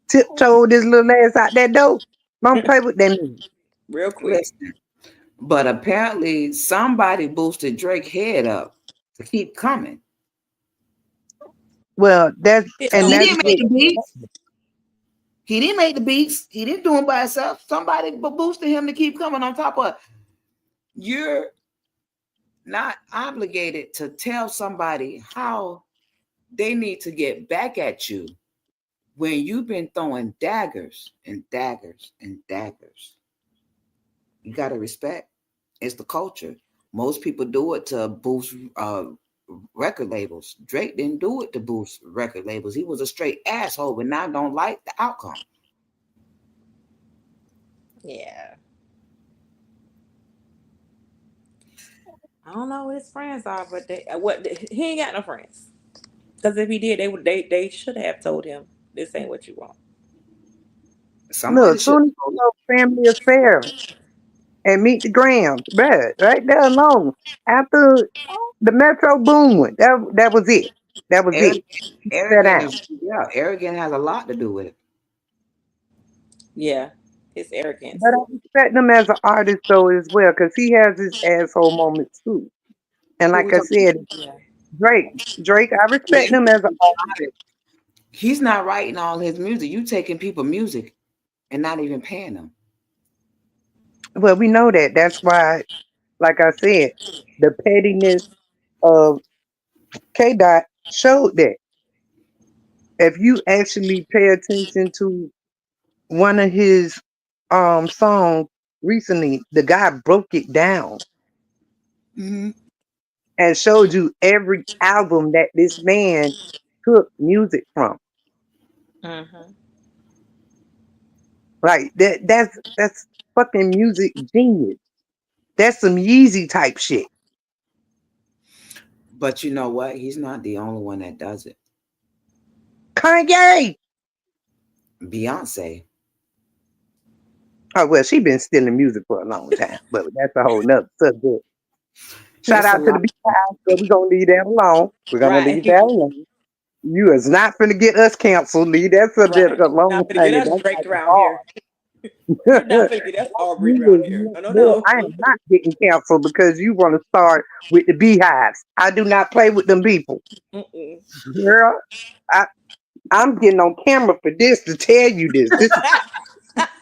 tiptoed his little ass out that door? Don't play with that nigga. Real quick. Listen, but apparently somebody boosted Drake's head up to keep coming. Well, that's Yeah. and He that's didn't make what the beats. He didn't make the beats. He didn't do them by himself. Somebody boosted him to keep coming on top of. You're not obligated to tell somebody how they need to get back at you when you've been throwing daggers and daggers and daggers. You got to respect. It's the culture. Most people do it to boost record labels. Drake didn't do it to boost record labels. He was a straight asshole, but now don't like the outcome. Yeah. I don't know what his friends are, but he ain't got no friends. Because if he did, they should have told him this ain't what you want. Somebody look, should. soon as you know family affairs and meet the Grams, bruh, right there alone. After the Metro Boom went, that was it. That was it. Sit Arrogant down. is, yeah, arrogant has a lot to do with it. Yeah. His arrogance. But I respect him as an artist though as well, because he has his asshole moments too. And Who we like I talking? said, Yeah. Drake, I respect him as an artist. He's not writing all his music. You taking people music and not even paying them. Well, we know that. That's why, like I said, the pettiness of K Dot showed that. if you actually pay attention to one of his songs recently, the guy broke it down Mm-hmm. and showed you every album that this man took music from. Mm-hmm. Like that's fucking music genius. That's some Yeezy type shit. But you know what? He's not the only one that does it. Kanye. Beyonce. Oh well, she been stealing music for a long time, but that's a whole nother subject. Shout It's a out to the lot. Beehive, but we're gonna leave that alone. We're gonna Right. leave that alone. You is not finna get us canceled. Leave that subject Right. alone. Not gonna get Honey. us That's Drake like a around here. bar. You're not gonna get us Aubrey around here. No, no, Boy, no. I am not getting canceled because you want to start with the Beehives. I do not play with them people. Mm-mm. Girl, I'm getting on camera for this to tell you this.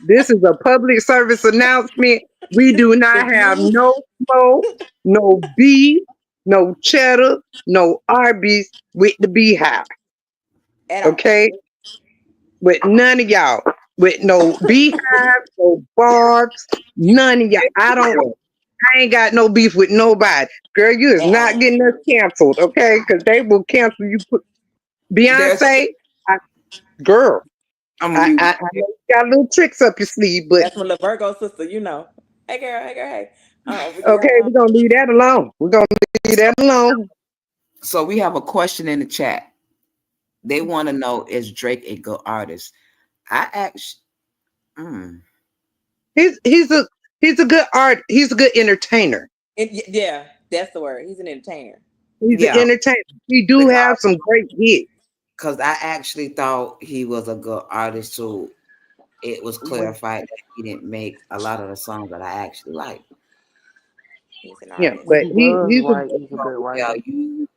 This is a public service announcement. We do not The have views. no smoke, no beef, no cheddar, no Arby's with the Beehive. At all. Okay? With none of y'all. With no Beehive, no barbs, none of y'all. I ain't got no beef with nobody. Girl, you is At not all. getting us canceled, okay? Because they will cancel you. There's Beyonce, girl, I'm I muted. know you got little tricks up your sleeve, but That's my little Virgo sister, you know. Hey girl, hey girl, hey. okay, we're gonna leave that alone. We're gonna leave that alone. So we have a question in the chat. They want to know, is Drake a good artist? I actually, He's a good he's a good entertainer. Yeah, that's the word. He's an entertainer. He's an yeah, entertainer. He do because have some great hits. I actually thought he was a good artist too. It was clarified that he didn't make a lot of the songs that I actually like. He's an Yeah, artist. but He does he's a right. He's a good Yeah, writer.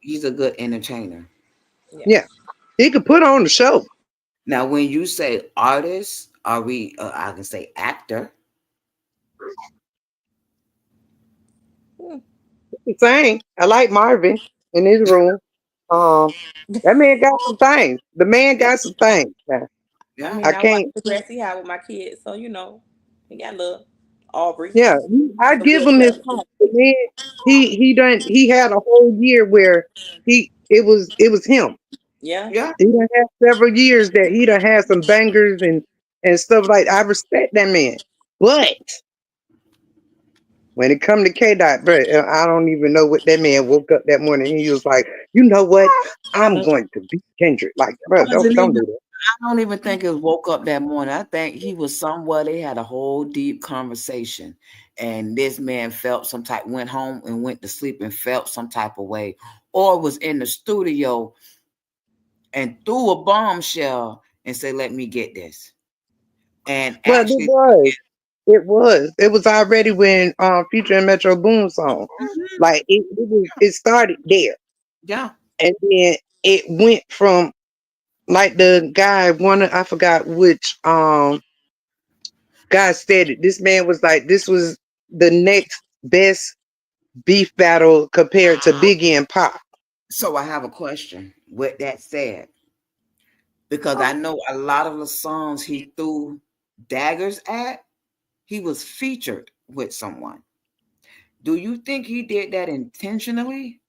he's a good entertainer. Yeah. yeah. He could put on the show. Now, when you say artist, are we? I can say actor. Same. I like Marvin in his room. That man got some things. The man got some things. Now, I Yeah, mean, I I watch can't. the Grassy High with my kids, so you know, he got a little Aubrey, Yeah, I some give good him his stuff. props. The man, he had a whole year where it was him. Yeah. yeah. He done had several years that he done had some bangers and stuff like. I respect that man, but when it come to K Dot, bro, I don't even know what that man woke up that morning. He was like, you know what? I'm going to beat Kendrick. Like, bro, don't do that. I don't even think it woke up that morning. I think he was somewhere. They had a whole deep conversation, and this man felt some type. Went home and went to sleep and felt some type of way, or was in the studio and threw a bombshell and said, "Let me get this." And Well, actually, it was already when Future and Metro Boom song. Like it started there. yeah. And then it went from like the guy I forgot which guy said it. This man was like, this was the next best beef battle compared to Biggie and Pop. So I have a question. With that said, because I know a lot of the songs he threw daggers at, he was featured with someone. Do you think he did that intentionally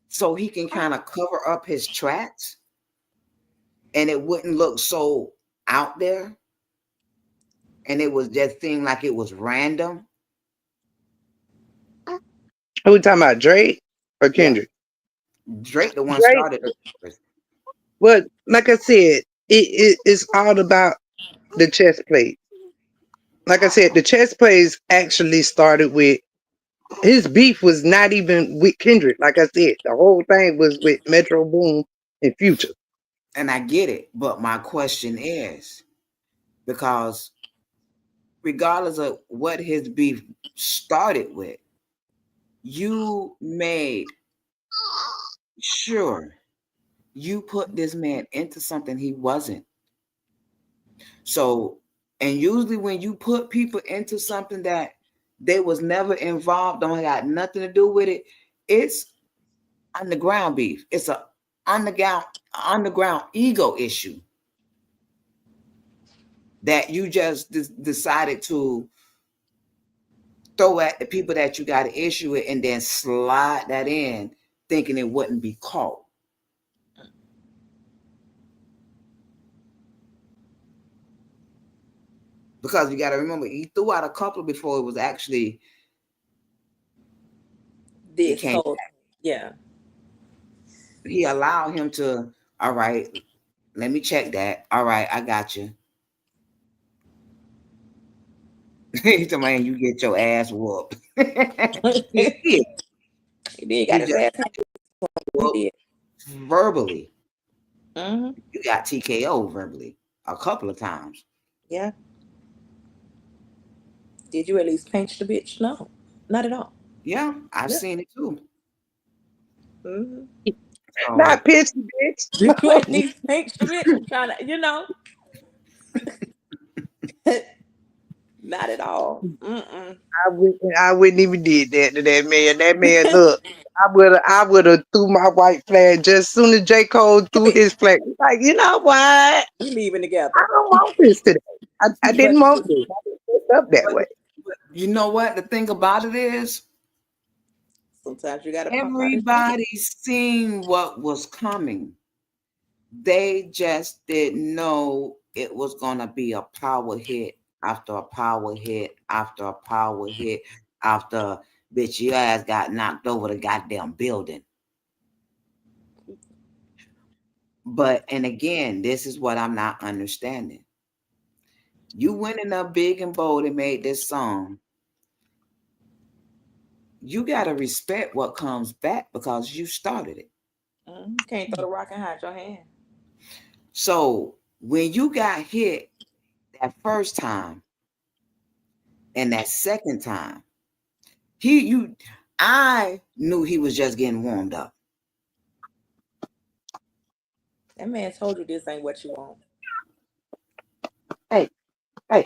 so he can kind of cover up his tracks and it wouldn't look so out there and it was just seemed like it was random? Who we talking about, Drake or Yeah. Kendrick? Drake, the one Drake. started it. Well, like I said, it's all about the chess play. Like I said, the chess plays actually started with his beef was not even with Kendrick. Like I said, the whole thing was with Metro Boom and Future. And I get it, but my question is, because regardless of what his beef started with, you made sure you put this man into something he wasn't. So, and usually when you put people into something that they was never involved, don't got nothing to do with it, it's underground beef. It's a underground ego issue that you just decided to throw at the people that you got an issue with and then slide that in thinking it wouldn't be caught. Because you got to remember, he threw out a couple before it was actually This came whole, yeah. he allowed him to, all right, let me check that. All right, I got you. He told me, you get your ass whooped. He did. He did got He his just ass handed. He whooped did. verbally. Mm-hmm. You got TKO verbally a couple of times. Yeah. Did you at least pinch the bitch? No, not at all. Yeah, I've Yeah. seen it too. Mm-hmm. So, Not pitch, bitch. Did you at least pinch the bitch? Trying to, not at all. Mm-mm. I wouldn't even did that to that man. That man, look, I would have threw my white flag just as soon as J. Cole threw his flag. Like, you know what? We leaving together. I don't want this today. I didn't want this. I didn't pick up that way. but you know what? The thing about it is, Sometimes you gotta pop out and everybody seen what was coming. They just didn't know it was gonna be a power hit after a power hit after a power hit after bitch your ass got knocked over the goddamn building. But and again, this is what I'm not understanding. You went in up big and bold and made this song. You gotta respect what comes back because you started it. You can't throw the rock and hide your hand. So when you got hit that first time and that second time, I knew he was just getting warmed up. That man told you this ain't what you want. Hey. I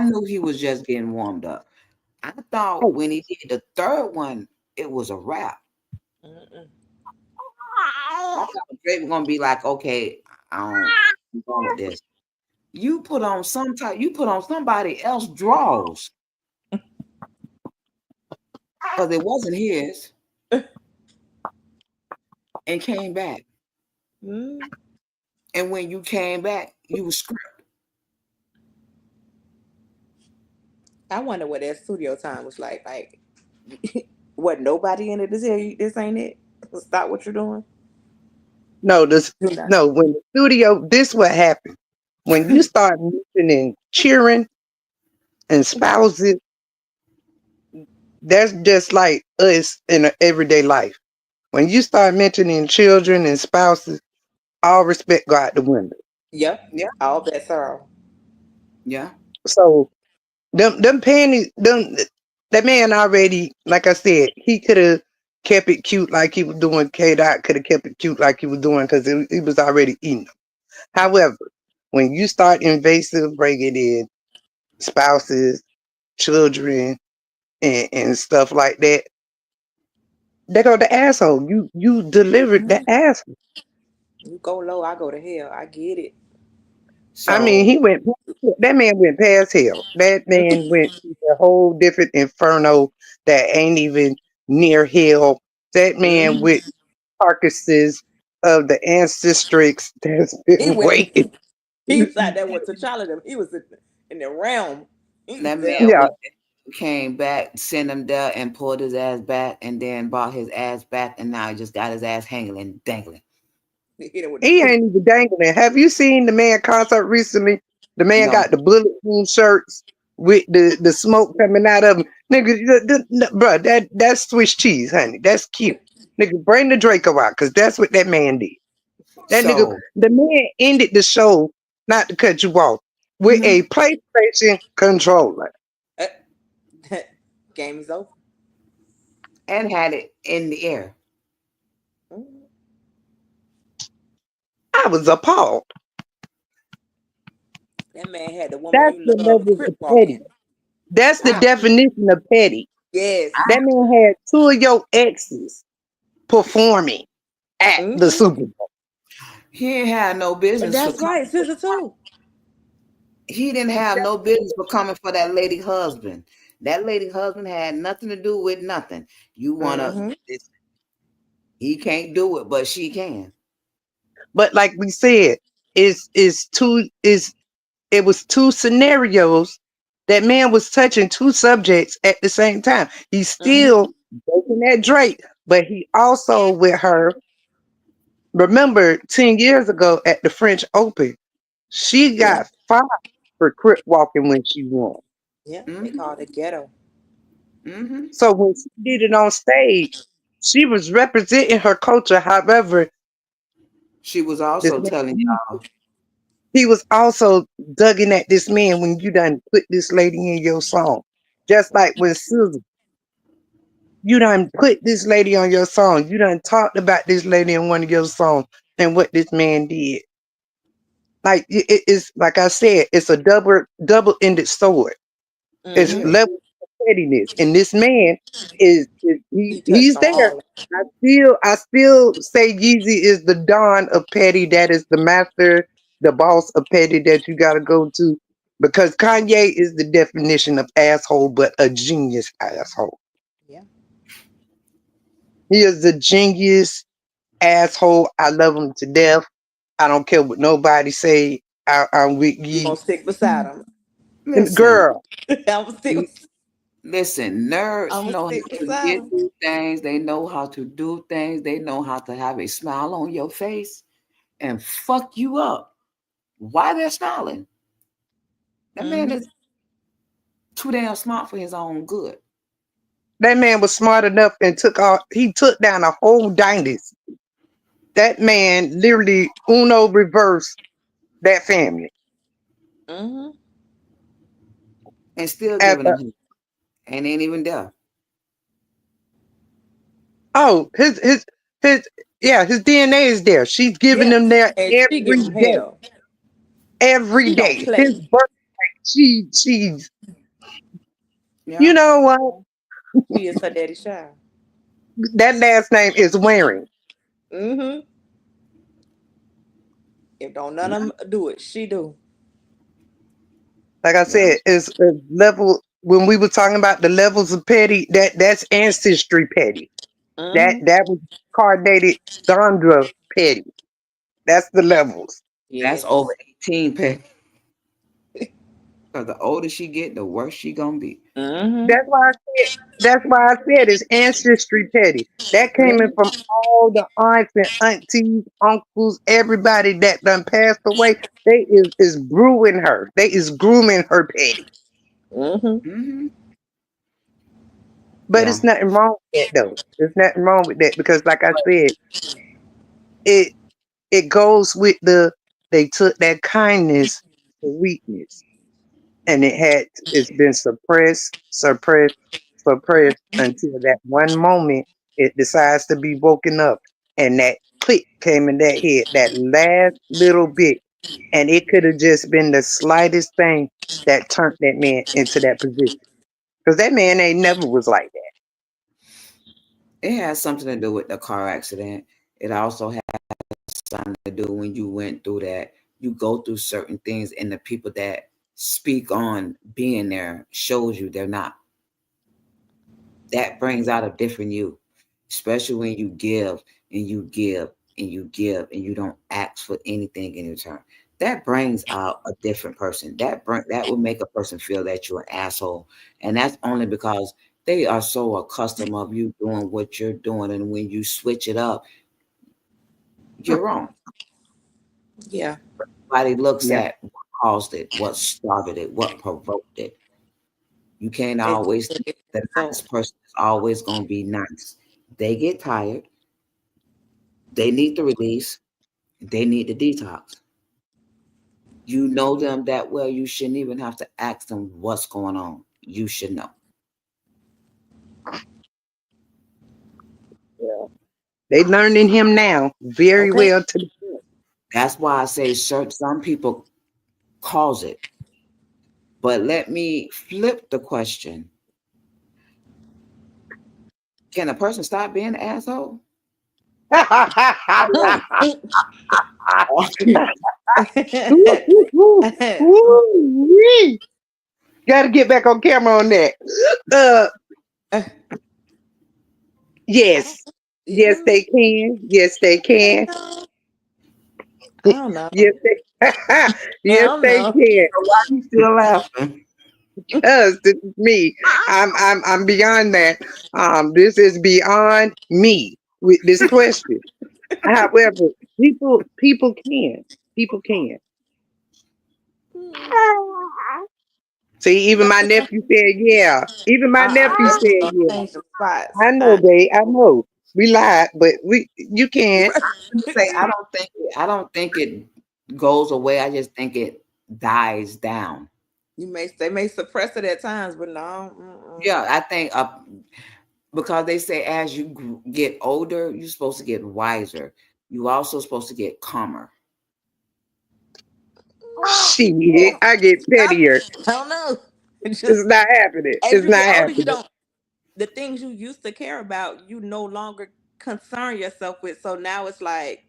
knew he was just getting warmed up. I thought when he did the third one, it was a wrap. Mm-mm. I thought Drake was gonna be like, okay, I'm going with this. You put on somebody else draws. Because it wasn't his. And came back. Mm. And when you came back, you were script. I wonder what that studio time was like. Like, what, nobody in it to tell you this ain't it? Stop what you're doing. No, when the studio, this what happened. When you start mentioning cheering and spouses, that's just like us in an everyday life. When you start mentioning children and spouses, all respect go out the window. Yep. Yeah. All bets are off. Yeah. So them panties, that man already, like I said, he could have kept it cute like he was doing. K-Dot could have kept it cute like he was doing because he was already eating them. However, when you start invasive bringing in spouses, children, and stuff like that, they go the asshole. You delivered the asshole. You go low, I go to hell. I get it. So I mean, that man went past hell. That man went to a whole different inferno that ain't even near hell. That man with carcasses of the ancestrix that's He been went. waiting. He was out there with T'Challa. Them. He was in the realm. that man Yeah. came back, sent him there and pulled his ass back and then brought his ass back and now he just got his ass hanging and dangling. He ain't even dangling. Have you seen the man concert recently? The man No. got the bulletproof shirts with the smoke coming out of him. Nigga, bro, that's Swiss cheese, honey. That's cute. Nigga, bring the Draco out, because that's what that man did. That nigga, the man ended the show, not to cut you off, with a PlayStation controller. Game is over. And had it in the air. I was appalled. That man had the woman That's you the love level crip of walking. petty. That's the definition of petty. Yes. That man had two of your exes performing at the Super Bowl. He ain't had no business for That's right, sister too. he didn't have no business for coming for that lady husband. That lady husband had nothing to do with nothing. You wanna Mhm. he can't do it, but she can. But like we said, it was two scenarios. That man was touching two subjects at the same time. He's still dating that Drake, but he also with her. Remember 10 years ago at the French Open, she Yeah. got fired for crip walking when she won. Yeah. They Mhm. called it ghetto. Mhm. So when she did it on stage, she was representing her culture. However, She was this also telling man, y'all, he was also dugging at this man when you done put this lady in your song. Just like when Susan, you done put this lady on your song. You done talked about this lady in one of your songs and what this man did. Like it's like I said, it's a double-ended sword. It's Mhm. yeah. levels of pettiness, and this man He touched he's on there. all. I still say Yeezy is the Don of petty. That is the master, the boss of petty that you got to go to, because Kanye is the definition of asshole, but a genius asshole. Yeah. He is a genius asshole. I love him to death. I don't care what nobody say. I'm with You you, gonna stick beside him. and Listen, girl. I'm gonna stick. nerds I'm gonna know how stick to beside get him. through things. They know how to do things. They know how to have a smile on your face and fuck you up. Why they're smiling? That man Mhm. is too damn smart for his own good. That man was smart enough and he took down a whole dynasty. That man literally Uno reversed that family. Mhm. And still giving After them hate. And ain't even there. oh his yeah, his DNA is there. She's giving Yeah. them there And she give every him day. hell. Every She don't day. His play. birth she's you Yeah. know what? She is her daddy's child. That last name is Waring. Mhm. If don't none of them do it, she do. Like I Yeah. said, it's a level when we were talking about the levels of petty, that's ancestry petty. Mhm. That was coordinated Sandra petty. That's the levels. That's over Yes. 18 pay. Because the older she get, the worse she gonna be. Mhm. That's why I said it's ancestry petty. That came in Mhm. from all the aunts and aunties, uncles, everybody that done passed away. They is brewing her. They is grooming her petty. Mhm. Hmm. But Yeah. it's nothing wrong with that though. There's nothing wrong with that because like I said, it it goes with they took that kindness for weakness. And it's been suppressed until that one moment it decides to be woken up, and that click came in that head, that last little bit, and it could have just been the slightest thing that turned that man into that position. Because that man ain't never was like that. It has something to do with the car accident. It also has something to do when you went through that. You go through certain things, and the people that speak on being there shows you they're not. That brings out a different you, especially when you give and you give and you give and you don't ask for anything in return. That brings out a different person. That will make a person feel that you're an asshole, and that's only because they are so accustomed of you doing what you're doing, and when you switch it up, you're wrong. Yeah. Everybody looks Yeah. at what caused it, what started it, what provoked it. You can't It's, always think it's the so. nice person is always going to be nice. They get tired. They need the release. They need the detox. You know them that well, you shouldn't even have to ask them what's going on. You should know. Yeah. They learning him now very Okay. well to the point. That's why I say some people cause it. But let me flip the question. Can a person stop being an asshole? Woo-wee. Got to get back on camera on that. Yes. Yes, they can. Yes, they can. I don't know. Yes, they, yes, don't they know. can. So why you still laughing? Because this is me. I'm beyond that. This is beyond me with this question. However, people can. People can. See, even my nephew said, yeah. Even my nephew said, yeah. Change the spots. I know, babe. I know. We lied, but you can. Say I don't think it goes away. I just think it dies down. They may suppress it at times, but no. Yeah, I think because they say as you get older, you're supposed to get wiser. You also supposed to get calmer. Shit, I get pettier. I don't know. It's not happening. As It's you not get older, happening. you don't. The things you used to care about, you no longer concern yourself with. So now it's like,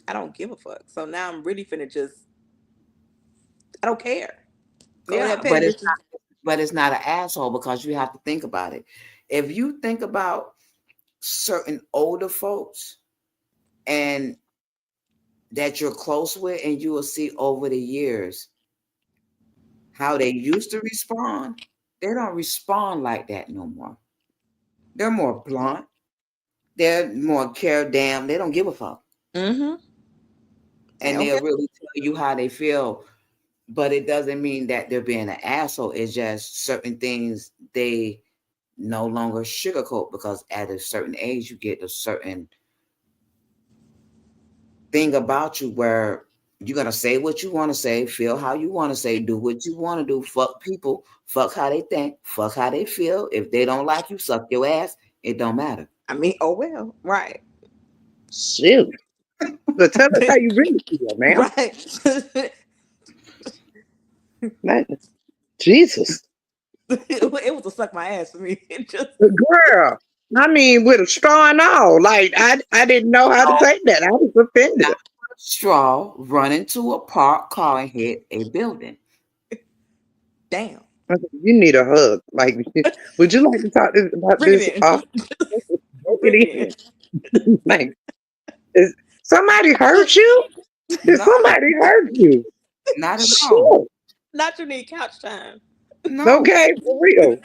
I don't give a fuck. So now I'm really finna just, I don't care. Yeah, but it's not an asshole because you have to think about it. If you think about certain older folks and that you're close with, and you will see over the years how they used to respond, they don't respond like that no more. They're more blunt. They're more care damn. They don't give a fuck. Mm-hmm. And they'll really tell you how they feel. But it doesn't mean that they're being an asshole. It's just certain things they no longer sugarcoat, because at a certain age, you get a certain thing about you where you're going to say what you want to say, feel how you want to say, do what you want to do, fuck people, fuck how they think, fuck how they feel. If they don't like you, suck your ass. It don't matter. I mean, oh well, right. Shoot. But tell us how you really feel, man. Right. Jesus. It was a suck my ass for me. It just, Girl. I mean, with a straw and all. Like, I didn't know how to take that. I was offended. Straw, run into a park car and hit a building. damn. You need a hug. Like, would you like to talk about Bring this? it in. Bring it in. Like, somebody hurt you? Did somebody hurt you? Not at all. Not you need couch time. No. Okay, for real.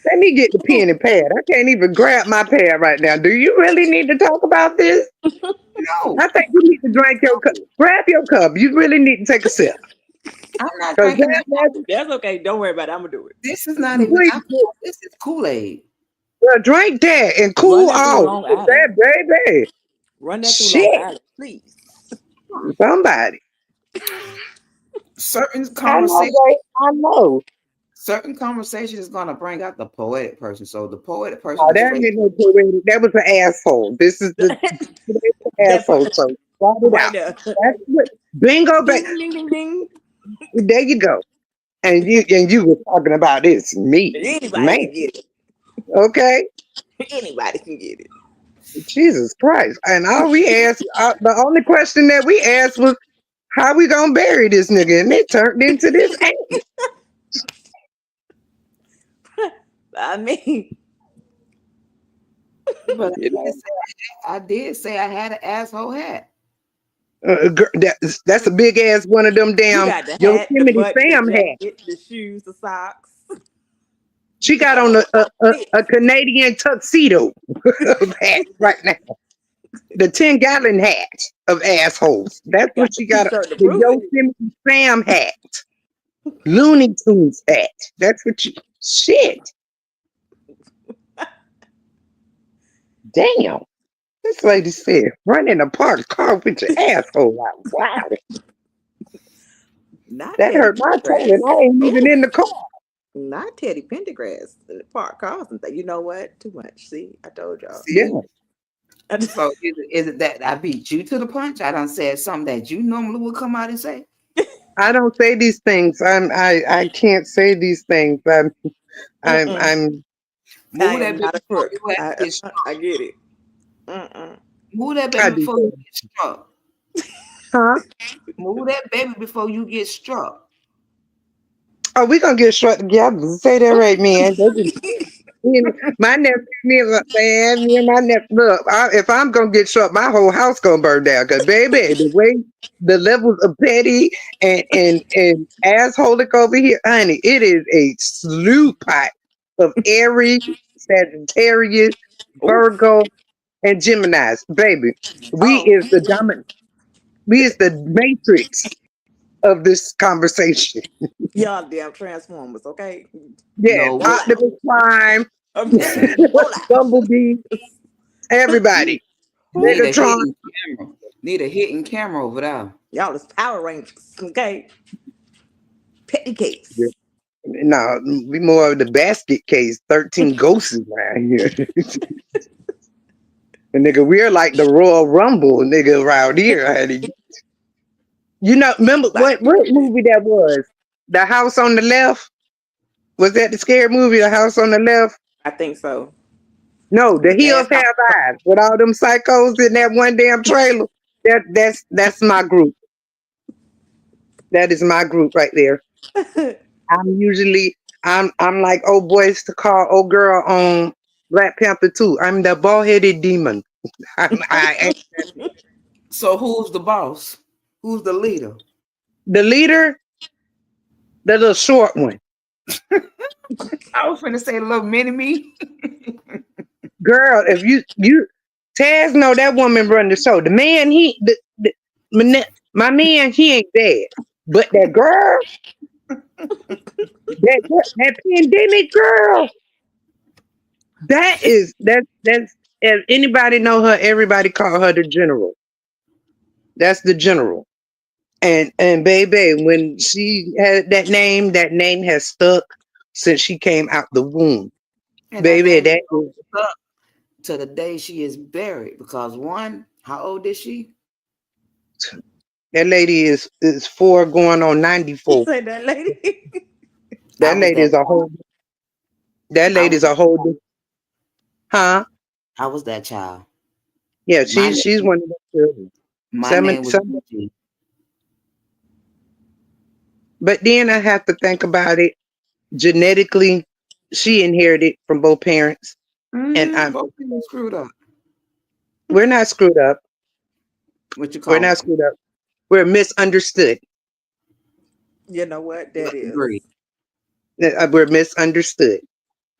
Let me get the pen and pad. I can't even grab my pad right now. Do you really need to talk about this? No. I think you need to drink your cup. Grab your cup. You really need to take a sip. I'm not drinking that. That's okay. Don't worry about it. I'm gonna do it. This is not even alcohol. This is Kool-Aid. Well, drink that and cool off. That baby. Run that through Long Island, please. Somebody. Certain conversation. I know. Certain conversation is gonna bring out the poetic person. So the poetic person. Oh, that ain't no poetic. That was an asshole. This is the asshole. So right there. That's what, bingo, ding, ding, ding, ding. There you go. And you were talking about this. Me. Anybody can get it. Okay. Anybody can get it. Jesus Christ. And all we asked, the only question that we asked was, how we gonna bury this nigga? And it turned into this. I mean, but I did say I had an asshole hat. That's a big ass one of them damn Yosemite Sam hat. The shoes, the socks. She got on a Canadian tuxedo hat right now. The 10-gallon hat of assholes. That's what she got. The Yosemite Sam hat. Looney Tunes hat. That's what you. Shit. Damn. This lady said, run in a parked car with your asshole out. Wow. That hurt my toe, and I ain't even in the car. Not Teddy Pendergrass in the park cars and you know what? Too much. See, I told y'all. Yeah. So is it that I beat you to the punch? I done said something that you normally would come out and say. I don't say these things. I can't say these things. I'm not a crook. I get it. Move that I baby do. before you get struck. Huh? Move that baby before you get struck. Oh, we gonna get short together. Say that right, man. My nephew, me and my nephew. Look, if I'm gonna get short, my whole house gonna burn down. Cause baby, the way the levels of petty and assholic over here, honey, it is a slew pot of Aries, Sagittarius, Oof. Virgo, and Gemini's. Baby, we Oh, is the dominant. We is the matrix of this conversation. y'all damn transformers, okay? Yes, No, Roll out. Optimus Prime, Roll Bumblebee, out. everybody. need a Megatron. hidden camera. Need a hidden camera over there. Y'all is Power Rangers, okay? Petty case. Yeah. No, we more of the basket case. 13 ghosts around here. And nigga, we're like the Royal Rumble, nigga, around here, honey. You know, remember what movie that was? The House on the Left? Was that the scary movie, The House on the Left? I think so. No, The Hills Last Have Eyes. With all them psychos in that one damn trailer. That's my group. That is my group right there. I'm like old boys to call old girl on Black Panther 2. I'm the bald-headed demon. I So who's the boss? Who's the leader? the leader, the little short one. I was finna say the little mini me. Girl, if you Taz know that woman run the show. The man, my man, he ain't bad. But that girl, that pandemic girl, that's if anybody know her, everybody call her the general. That's the general. And baby, when she had that name has stuck since she came out the womb. And Baby, that that name up to the day she is buried. Because one, how old is she? lady is 4 going on 94. Say that lady. That lady is a whole. That lady's a whole. Huh? I was that child. Yeah, My she's one of the children. My name was Gigi. But then I have to think about it. Genetically, she inherited from both parents, and both people screwed up. we're not screwed up. What you call We're not screwed up. We're misunderstood. You know what? That is. Degree? We're misunderstood.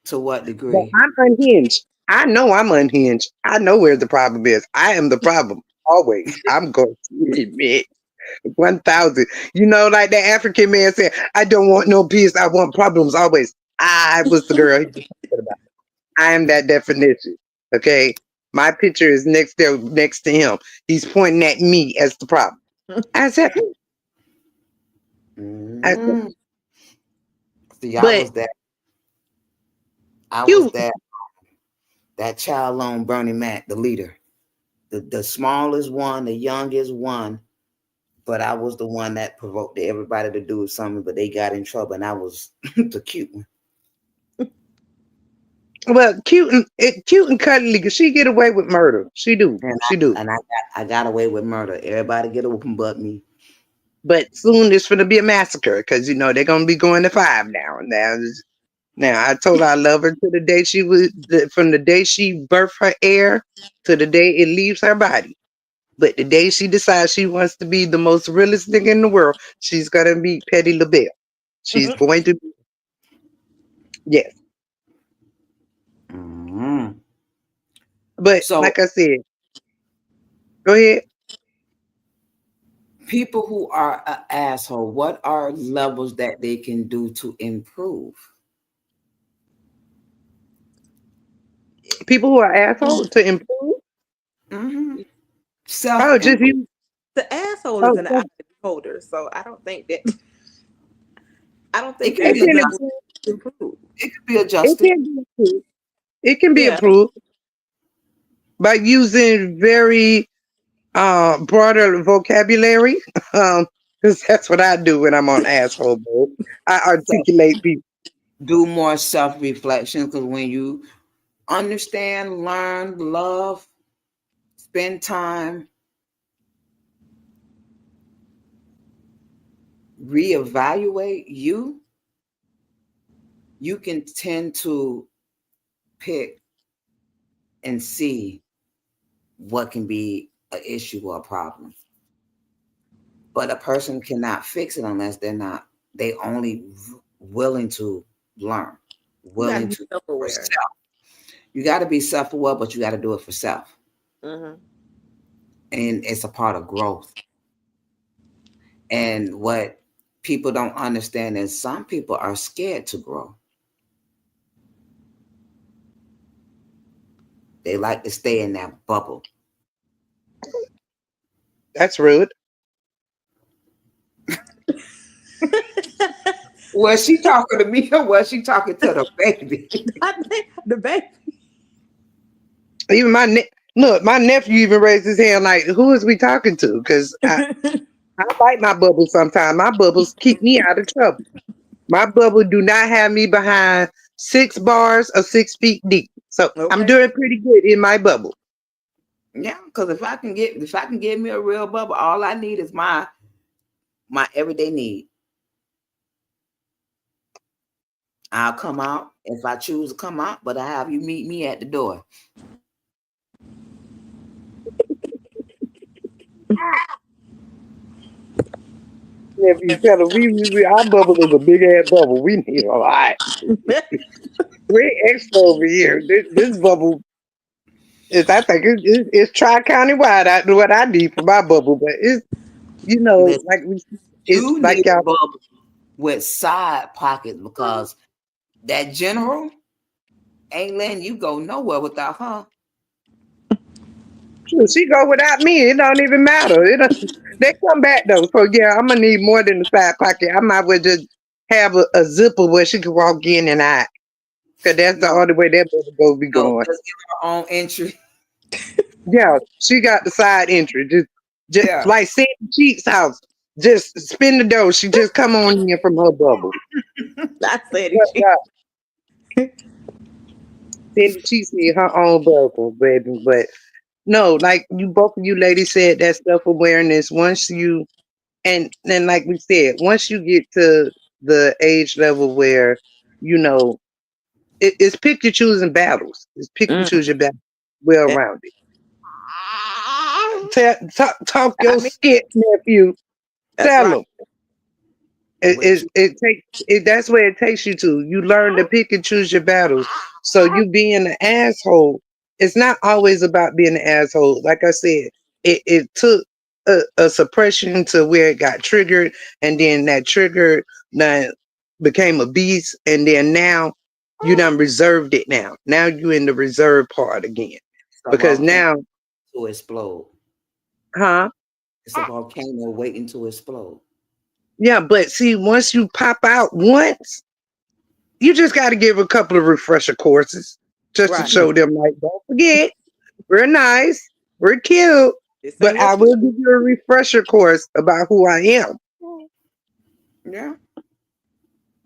To what But degree? I'm unhinged. I know I'm unhinged. I know where the problem is. I am the problem. Always. I'm going to admit 1,000. You know, like the African man said, I don't want no peace. I want problems always. I was the girl he was talking about. I am that definition. Okay. My picture is next to him. He's pointing at me as the problem. I said, See, I was that. I was that child on Bernie Mac, the leader, the smallest one, the youngest one. But I was the one that provoked everybody to do something, but they got in trouble, and I was the cute one. well, cute and cuddly, because she get away with murder. She do. And I got away with murder. Everybody get away but me. But soon there's going to be a massacre, because, you know, they're going to be going to 5 now. Now, I told her I love her to the day from the day she birthed her heir to the day it leaves her body. But the day she decides she wants to be the most realest thing in the world, she's going to be Petty LaBelle. She's going to be. Yes. But so, like I said, go ahead. People who are an asshole, what are levels that they can do to improve? People who are assholes to improve? Just you. The asshole is an eye holder, so I don't think that. I don't think it can be improved. It can be adjusted. It can be improved by using very broader vocabulary. Because that's what I do when I'm on asshole mode. I articulate people. Do more self-reflection, because when you understand, learn, love, spend time reevaluate you, you can tend to pick and see what can be an issue or a problem. But a person cannot fix it unless they only willing to learn, willing to for self. You got to be self-aware, but you got to do it for self. Mm-hmm. And it's a part of growth. And what people don't understand is some people are scared to grow. They like to stay in that bubble. That's rude. Was she talking to me or was she talking to the baby? I think the baby. Even my nephew even raised his hand like, who is we talking to? Because I like my bubble sometimes. My bubbles keep me out of trouble. My bubble do not have me behind 6 bars or 6 feet deep. So I'm Okay. doing pretty good in my bubble. Yeah, because if I can get me a real bubble, all I need is my everyday need. I'll come out if I choose to come out, but I have you meet me at the door. If you tell her our bubble is a big ass bubble, we need a lot. We're extra over here. This bubble is, I think, it's tri-county wide. I know what I need for my bubble, but it's, Listen, like it's you like need a y'all. bubble with side pockets because that general ain't letting you go nowhere without her. Shoot, she go without me. It don't even matter. They come back though. So yeah, I'm gonna need more than the side pocket. I might well just have a zipper where she can walk in and out. Cause that's the No, only way that bubble go be no, going. just give her own entry. Yeah, she got the side entry. Just Yeah. like Sandy Cheeks house. Just spin the door. She just come on in from her bubble. I said But, it. Sandy Cheeks need her own bubble, baby. But no, like you both of you ladies said, that self-awareness, once you and then like we said, once you get to the age level where, you know, it's pick your choosing battles. It's pick and choose your battle well rounded. Talk I your mean, skit, nephew. that's Tell right. them. That's where it takes you to. You learn to pick and choose your battles. So you being an asshole, it's not always about being an asshole. Like I said, it took a suppression to where it got triggered, and then that trigger now became a beast, and then now you done reserved it now. Now you in the reserve part again. It's a Because volcano now, to explode. huh? It's a volcano waiting to explode. Yeah, but see, once you pop out once, you just got to give a couple of refresher courses just to Right. show them, like, don't forget, we're nice, we're cute, This but ain't I what will give you a refresher course about who I am. Yeah.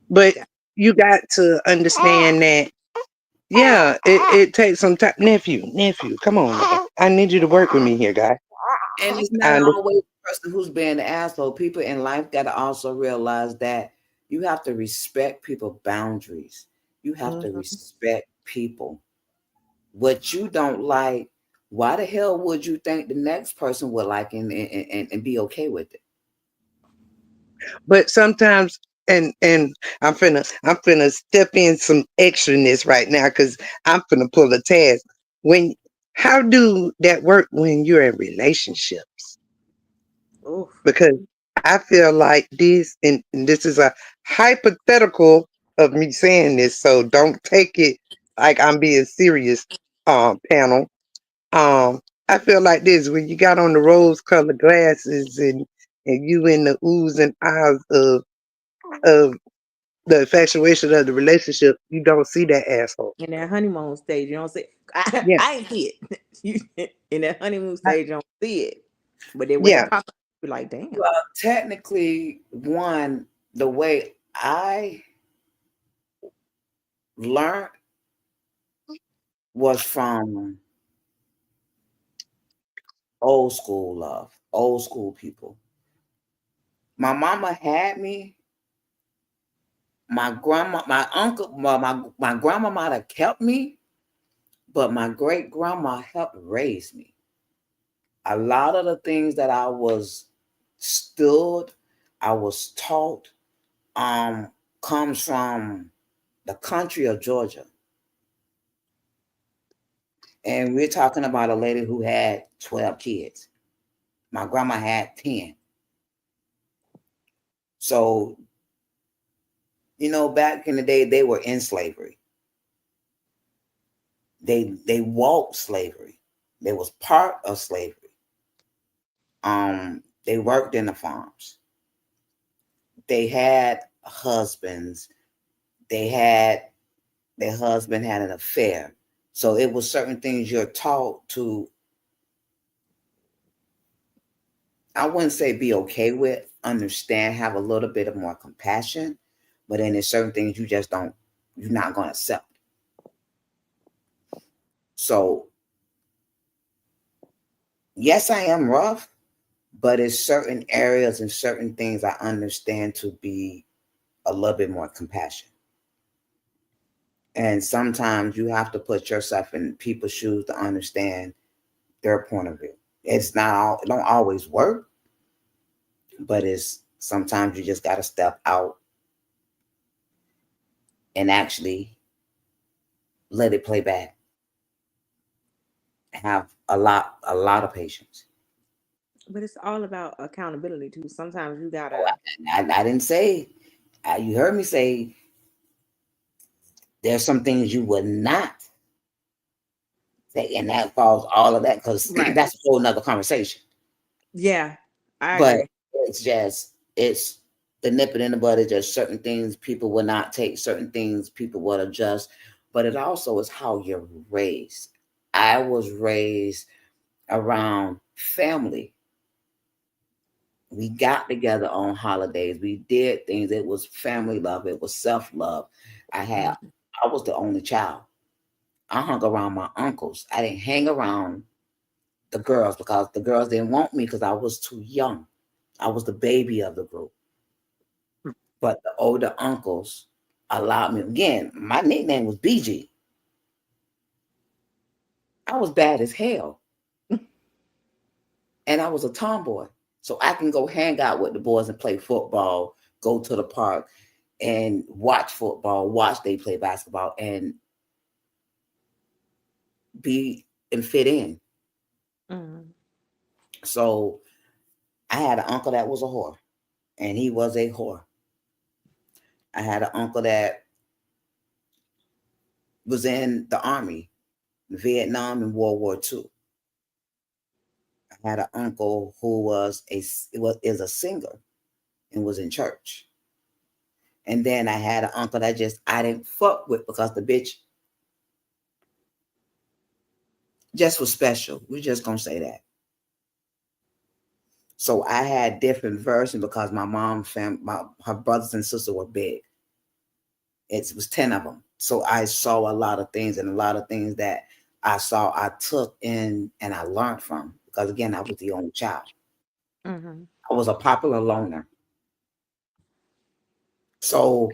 But you got to understand that, yeah, it takes some time. Nephew, come on, now. I need you to work with me here, guy. And it's I not understand. always the person who's being the asshole. People in life got to also realize that you have to respect people's boundaries. You have to respect people. What you don't like, why the hell would you think the next person would like and be okay with it? But sometimes, and I'm finna step in some extraness right now because I'm finna pull a task. How do that work when you're in relationships? Oof. Because I feel like this, and this is a hypothetical of me saying this, so don't take it like I'm being serious, panel. I feel like this when you got on the rose-colored glasses and you in the oohs and ahs of the infatuation of the relationship, you don't see that asshole. In that honeymoon stage, you don't see. Yeah, I ain't see it. In that honeymoon stage, you don't see it. But then when it yeah. pops up, you're like, damn. Well, technically, the way I learned was from Old school love, old school people. My mama had me. My grandma, my uncle, my grandma might have kept me, but my great grandma helped raise me. A lot of the things that I was taught, comes from the country of Georgia. And we're talking about a lady who had 12 kids. My grandma had 10. So, back in the day, they were in slavery. They walked slavery. They was part of slavery. They worked in the farms. They had husbands. Their husband had an affair. So it was certain things you're taught to, I wouldn't say be okay with, understand, have a little bit of more compassion, but then there's certain things you're not going to accept. So yes, I am rough, but it's certain areas and certain things I understand to be a little bit more compassion. And sometimes you have to put yourself in people's shoes to understand their point of view. It don't always work, but sometimes you just got to step out and actually let it play back. Have a lot of patience. But it's all about accountability too. Sometimes you gotta. I didn't say. You heard me say. There's some things you would not say, and that falls all of that because Right. that's a whole nother conversation. Yeah, I But agree. it's the nip it in the bud. It's just certain things people will not take, certain things people will adjust. But it also is how you're raised. I was raised around family. We got together on holidays. We did things. It was family love. It was self-love. I was the only child. I hung around my uncles. I didn't hang around the girls because the girls didn't want me because I was too young. I was the baby of the group. But the older uncles allowed me. Again, my nickname was BG. I was bad as hell. And I was a tomboy. So I can go hang out with the boys and play football, go to the park and watch football, watch they play basketball and fit in. Mm-hmm. So I had an uncle that was a whore, and he was a whore. I had an uncle that was in the Army, Vietnam and World War II. I had an uncle who is a singer and was in church. And then I had an uncle that I didn't fuck with because the bitch just was special. We're just gonna say that. So I had different versions because my mom's her brothers and sisters were big. It was 10 of them. So I saw a lot of things, and a lot of things that I saw, I took in and I learned from, because again, I was the only child. Mm-hmm. I was a popular loner. So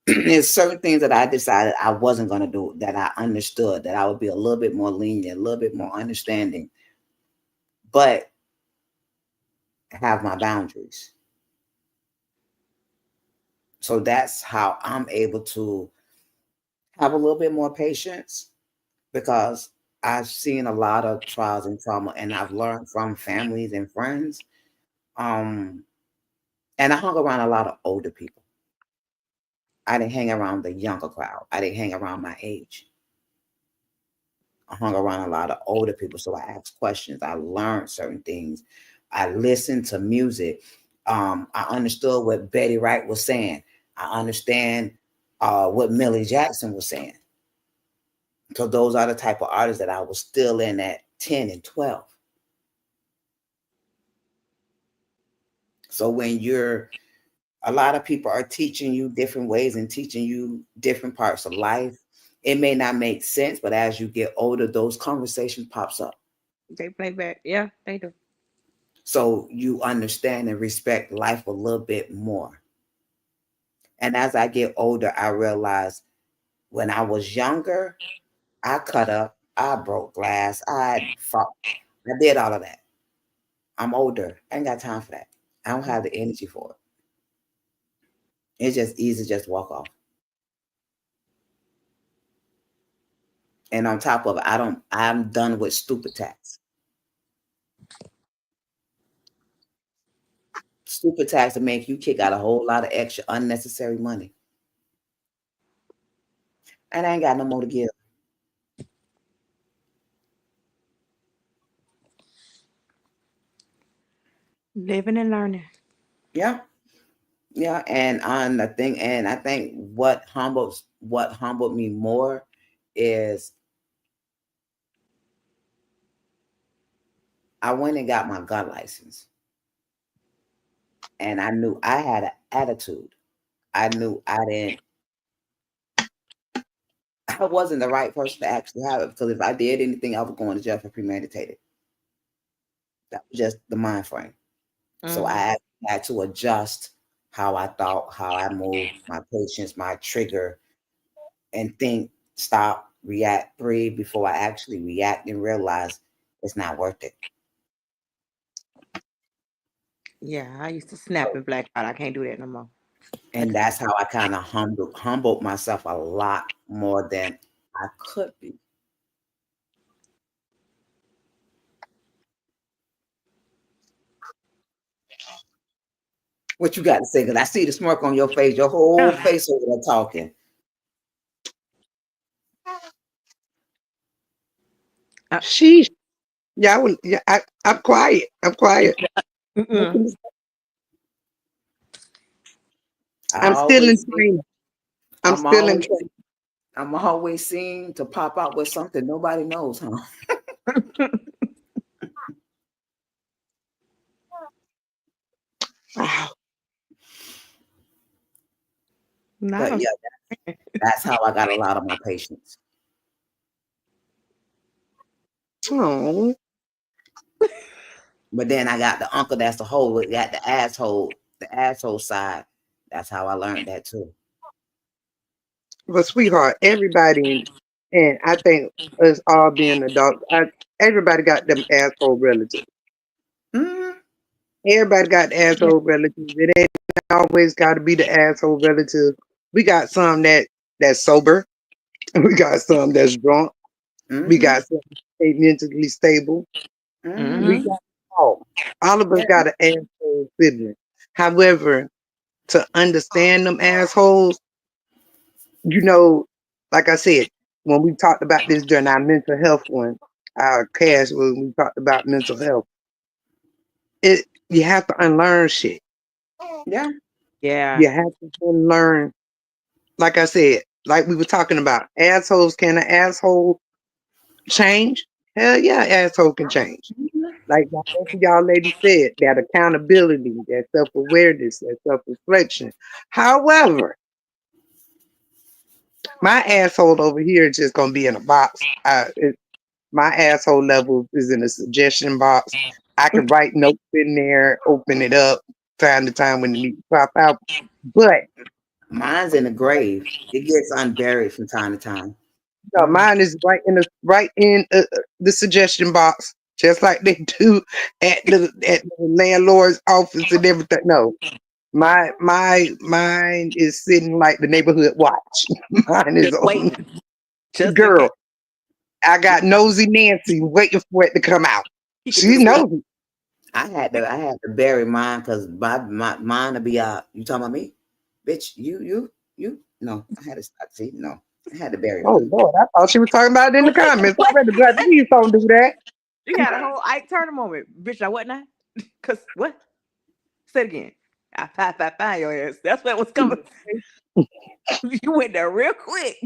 there's certain things that I decided I wasn't going to do, that I understood, that I would be a little bit more lenient, a little bit more understanding, but have my boundaries. So that's how I'm able to have a little bit more patience, because I've seen a lot of trials and trauma, and I've learned from families and friends. And I hung around a lot of older people. I didn't hang around the younger crowd. I didn't hang around my age. I hung around a lot of older people. So I asked questions. I learned certain things. I listened to music. I understood what Betty Wright was saying. I understand what Millie Jackson was saying. So those are the type of artists that I was still in at 10 and 12. So when a lot of people are teaching you different ways and teaching you different parts of life, it may not make sense, but as you get older, those conversations pops up. They play back. Yeah, they do. So you understand and respect life a little bit more. And as I get older, I realize when I was younger, I cut up, I broke glass, I fought, I did all of that. I'm older. I ain't got time for that. I don't have the energy for it. It's just easy to just walk off. And on top of it, I'm done with stupid tax. Stupid tax to make you kick out a whole lot of extra unnecessary money. And I ain't got no more to give. Living and learning. Yeah. Yeah. And on the thing, and I think what humbled me more is I went and got my gun license. And I knew I had an attitude. I knew I wasn't the right person to actually have it, because if I did anything, I was going to jail for premeditated. That was just the mind frame. So I had to adjust how I thought, how I moved, my patience, my trigger, and think, stop, react, breathe before I actually react and realize it's not worth it. Yeah, I used to snap and black out. I can't do that no more. And that's how I kind of humbled myself a lot more than I could be. What you got to say? Because I see the smirk on your face, your whole face over there talking. Sheesh. Yeah, I'm quiet. I'm quiet. Mm-mm. I'm still in training. I'm still in training. I'm always seen to pop out with something nobody knows, huh? Wow. But yeah, that's how I got a lot of my patients. Oh. But then I got the uncle that's the whole, got the asshole side. That's how I learned that too. But sweetheart, everybody, and I think us all being adults, everybody got them asshole relatives. Mm-hmm. Everybody got asshole relatives. It ain't always got to be the asshole relative. We got some that's sober. We got some that's drunk. Mm-hmm. We got some that's mentally stable. Mm-hmm. We got all of us got an asshole sibling. However, to understand them assholes, you know, like I said, when we talked about this during our mental health one, our cast when we talked about mental health, you have to unlearn shit. Yeah. Yeah. You have to unlearn. Like I said, like we were talking about, assholes, can an asshole change? Hell yeah, asshole can change. Like both of y'all ladies said, that accountability, that self-awareness, that self-reflection. However, my asshole over here is just gonna be in a box. My asshole level is in a suggestion box. I can write notes in there, open it up time to time when it needs to pop out. But mine's in the grave. It gets unburied from time to time. no, mine is right in the suggestion box, just like they do at the landlord's office and everything. No, mine is sitting like the neighborhood watch. Mine is Just waiting. Just girl. I got nosy Nancy waiting for it to come out. She knows it. I had to bury mine because mine to be out. You talking about me, bitch? You no. I had to stop. See, no, I had to bury Oh mine. Lord, I thought she was talking about it in the comments. Already, brother, please don't do that. You got a whole Ike Turner moment, bitch. I what now? Cause what? Say it again. I find your ass. That's what was coming. You went there real quick.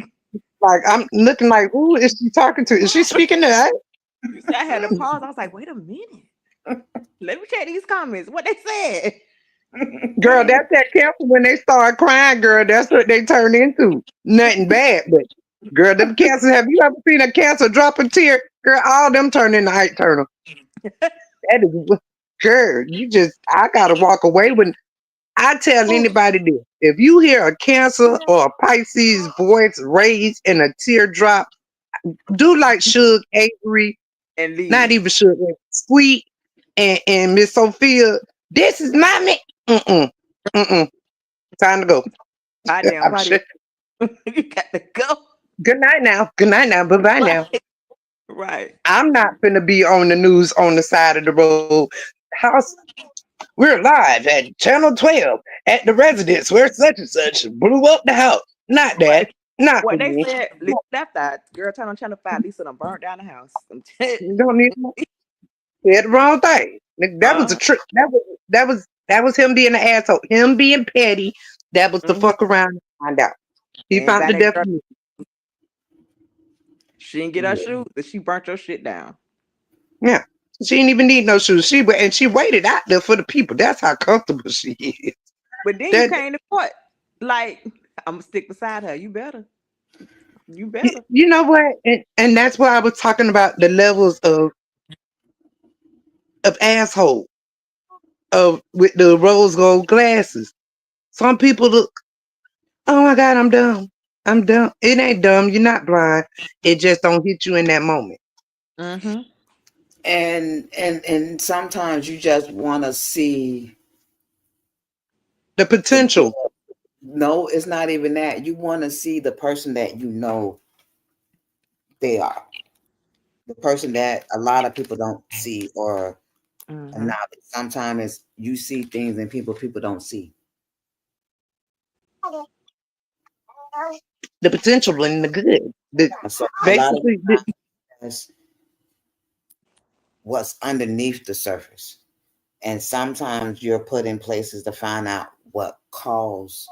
Like I'm looking like, who is she talking to? Is she speaking to us? I had to pause. I was like, wait a minute. Let me check these comments. What they said. Girl, that's that cancer when they start crying, girl. That's what they turn into. Nothing bad, but girl, them cancer. Have you ever seen a cancer drop a tear? Girl, all them turn into Ike Turner. That is girl, I gotta walk away when I tell anybody this. If you hear a Cancer or a Pisces voice raised in a teardrop, do like Suge Avery, And not leave. even Suge Avery, Sweet and Miss Sophia. This is my man. Mm-mm. Time to go. Bye now. I'm Bye sure. You got to go. Good night now. Good night now. Bye-bye now. Right. I'm not gonna be on the news on the side of the road. House, we're live at Channel 12 at the residence where such and such blew up the house. Not that. Right. Not What for they me. said, Lisa left that girl turn on Channel 5. Lisa done burnt down the house. You don't need to say the wrong thing. That was a trick. That was him being an asshole. Him being petty. That was the fuck around and find out. He And found by the that girl, definition. she didn't get her shoes, but she burnt your shit down. Yeah. She didn't even need no shoes. She waited out there for the people. That's how comfortable she is. But then you came to court. Like, I'm gonna stick beside her. You better. You better. You know what? And that's why I was talking about the levels of asshole with the rose gold glasses. Some people look, oh my God, I'm dumb. I'm dumb. It ain't dumb. You're not blind. It just don't hit you in that moment. Mm-hmm. And sometimes you just want to see The potential. no, it's not even that. You want to see the person that you know they are. The person that a lot of people don't see or acknowledge. Sometimes you see things and people don't see. The potential and the good. So a lot of Basically, times what's underneath the surface. And sometimes you're put in places to find out what caused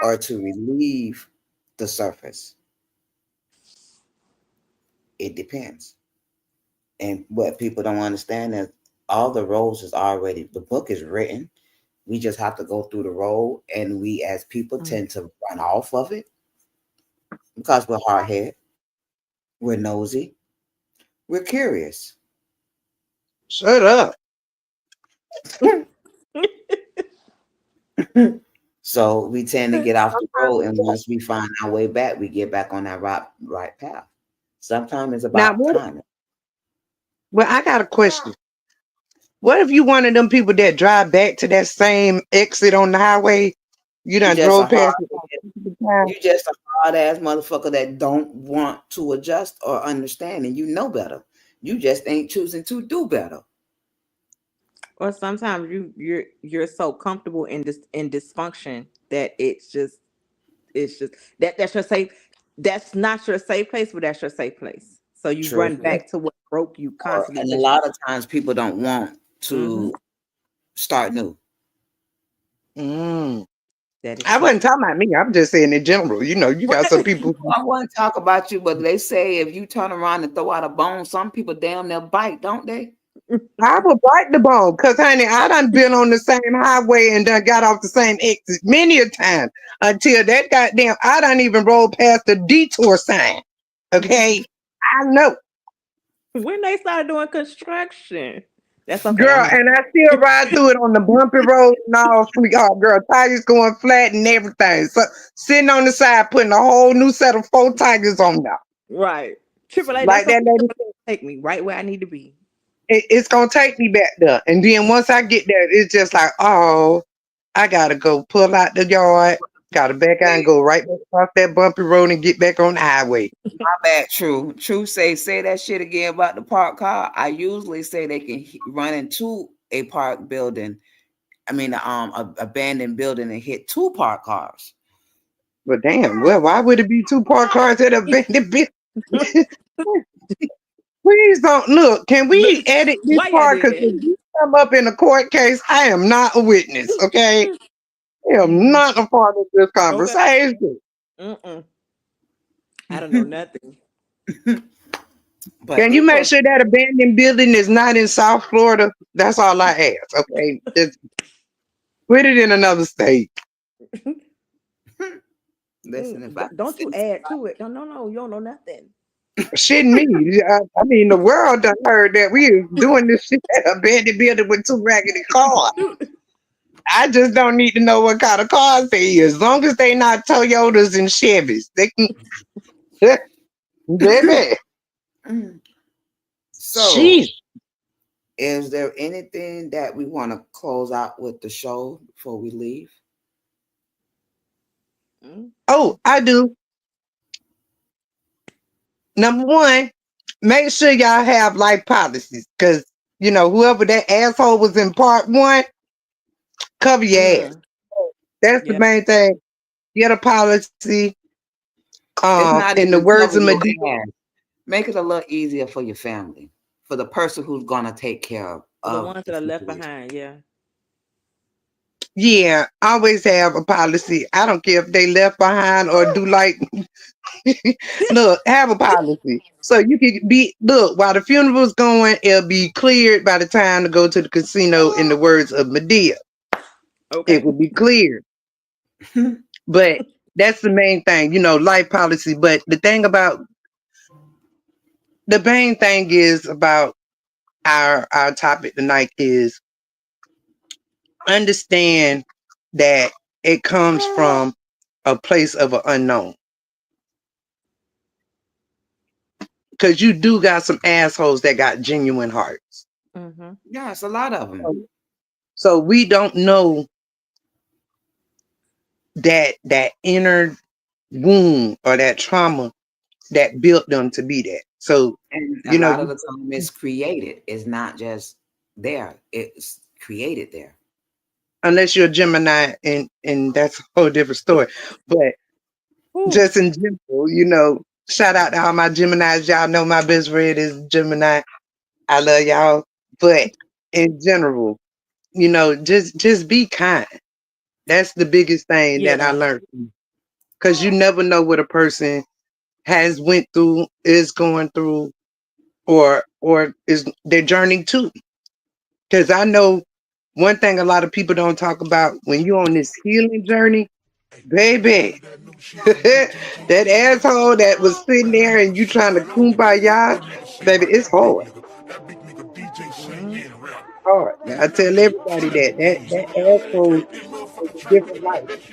or to relieve the surface. It depends. And what people don't understand is all the roles is already, the book is written. We just have to go through the role, and we as people tend to run off of it because we're hard-headed, we're nosy, we're curious. shut up. So we tend to get off the road, and once we find our way back, we get back on that right path. Sometimes it's Now, about timing. well, I got a question. What if you one of them people that drive back to that same exit on the highway? You done just a drove past it. You just a hard ass motherfucker that don't want to adjust or understand, and you know better. You just ain't choosing to do better. Or sometimes you're so comfortable in dysfunction that it's just that's your safe. That's not your safe place, but that's your safe place. So you True. run back to what broke you constantly. And a lot of times people don't want to start new. That is I true. wasn't talking about me. I'm just saying in general. You know, you got some people. I want to talk about you, but they say if you turn around and throw out a bone, some people damn near bite, don't they? I would bite the bone because, honey, I done been on the same highway and done got off the same exit many a time until that goddamn, I done even rolled past the detour sign. Okay? I know. When they started doing construction, that's okay. Girl, and I still ride through it on the bumpy road and all. Girl, tires going flat and everything. So sitting on the side, putting a whole new set of 4 tires on now. Right. AAA, Like that's that lady, take me right where I need to be. it's gonna take me back there. And then once I get there, it's just like, oh, I gotta go pull out the yard, gotta back out and go right back across that bumpy road and get back on the highway. My bad, True. True say that shit again about the parked car. I usually say they can run into a park building. I mean, a abandoned building and hit 2 parked cars. But damn, well, why would it be 2 parked cars at a abandoned building? Please don't look. Can we edit this Why part? y'all Because did if you come up in a court case, I am not a witness. Okay, I am not a part of this conversation. I don't know nothing. But Can you make sure that abandoned building is not in South Florida? That's all I ask. Okay, just put it in another state. Listen, if Don't you add to it. No, you don't know nothing. Shitting me. I mean, the world done heard that we is doing this shit at a abandoned building with 2 raggedy cars. I just don't need to know what kind of cars they is. As long as they not Toyotas and Chevys, they can. Baby. So, Jeez. is there anything that we want to close out with the show before we leave? Oh, I do. Number one, make sure y'all have life policies, because whoever that asshole was in part 1, cover your ass. That's the Yep. main thing. Get a policy. It's not In the even words of cover your Medea. ass. Make it a little easier for your family, for the person who's gonna take care For the of ones that are left situation. behind, yeah. Yeah, always have a policy. I don't care if they left behind or do like look, have a policy. So you can while the funeral's going, it'll be cleared by the time to go to the casino, in the words of Medea. Okay. It will be cleared. But that's the main thing, life policy. But the main thing is about our topic tonight is understand that it comes from a place of an unknown. Because you do got some assholes that got genuine hearts. Mm-hmm. Yes, a lot of them. So we don't know that inner wound or that trauma that built them to be that. So And a lot of the time it's created. It's not just there. It's created there. unless you're a Gemini, and that's a whole different story. But just in general, shout out to all my Geminis. Y'all know my best friend is Gemini. I love y'all. But in general, just be kind. That's the biggest thing that I learned. Because you never know what a person has went through, is going through, or is their journey too. Because I know one thing a lot of people don't talk about when you're on this healing journey, baby. That asshole that was sitting there and you trying to kumbaya, baby, it's hard. Hard. I tell everybody that asshole is a different life.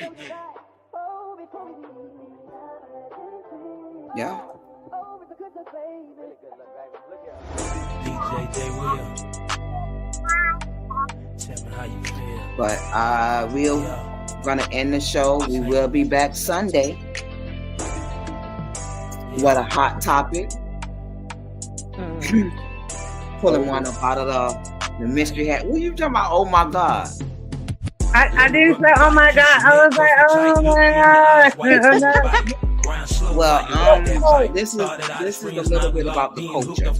Yeah. DJ J Will. Tell me how you feel. But we're gonna end the show. We will be back Sunday. What a hot topic. Pulling one up out of the mystery hat. What are you talking about? Oh my God. I didn't say oh my God. I was like, oh my God. Well, this is a little bit about the culture.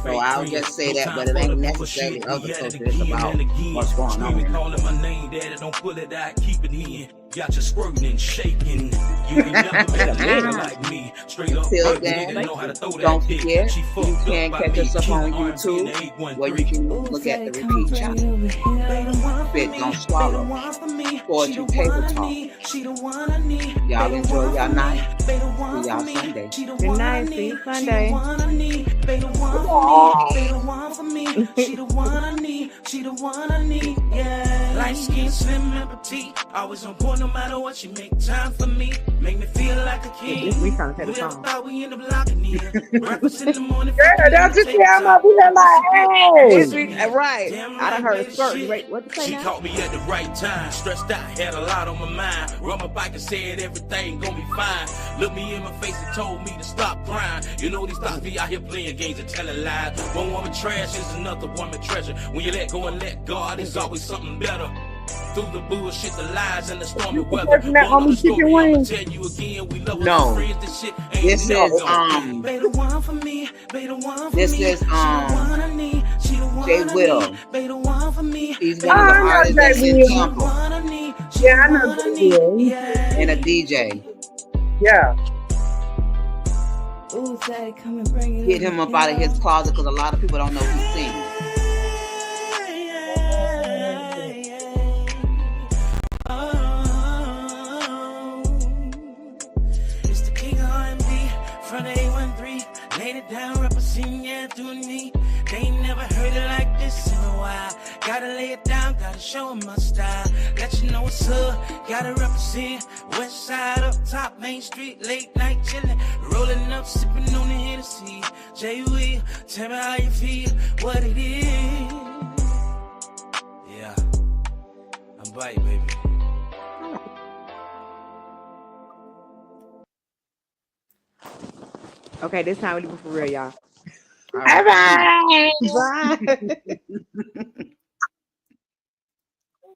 So I'll just say that, but it ain't necessarily of the culture. It's about what's going on. Got you squirting and shaking. You ain't never been a man like me. Straight up, until then, don't forget, you can catch us up on YouTube, where you can look at the repeat channel. Spit Don't Swallow. Poetry Table Talk. Y'all enjoy y'all night. See y'all Sunday. Good night. See you Sunday. She the one I need, yeah. Light skin, slim and petite. Always on point no matter what. She make time for me. Make me feel like a king. We trying to take a song. Thought we end up locking in. Breakfast in the morning. Girl, don't you tell my we look like, hey. Right. I done heard a skirt. Wait, what you say She now? caught me at the right time. Stressed out, had a lot on my mind. Rode my bike and said everything gonna be fine. Looked me in my face and told me to stop crying. You know these thoughts be out here playing games and telling lies. One woman trash is another woman treasure. When you let go and let God, there's always something better. Through the bullshit, the lies, and the stormy weather. That on me chicken wings? Tell you again, we love No. friends. This shit ain't This is never Jay Will. He's one of the I know artists that's Jay in Will. Tampa Yeah, I know Jay Will. and a DJ. Yeah. Get him up out of his closet because a lot of people don't know he sings. It's the king of R&B. from the 813, laid it down, representing, yeah, doing me. They ain't never heard it like this in a while. Gotta lay it down, gotta show 'em my style. Let you know what's up, gotta represent. West side up top, Main Street, late night chillin', rolling up, sipping on the Hennessy. J.U.E., tell me how you feel, what it is. Yeah, I'm bite, baby. Okay, this time we do it for real, y'all. Bye bye. Bye.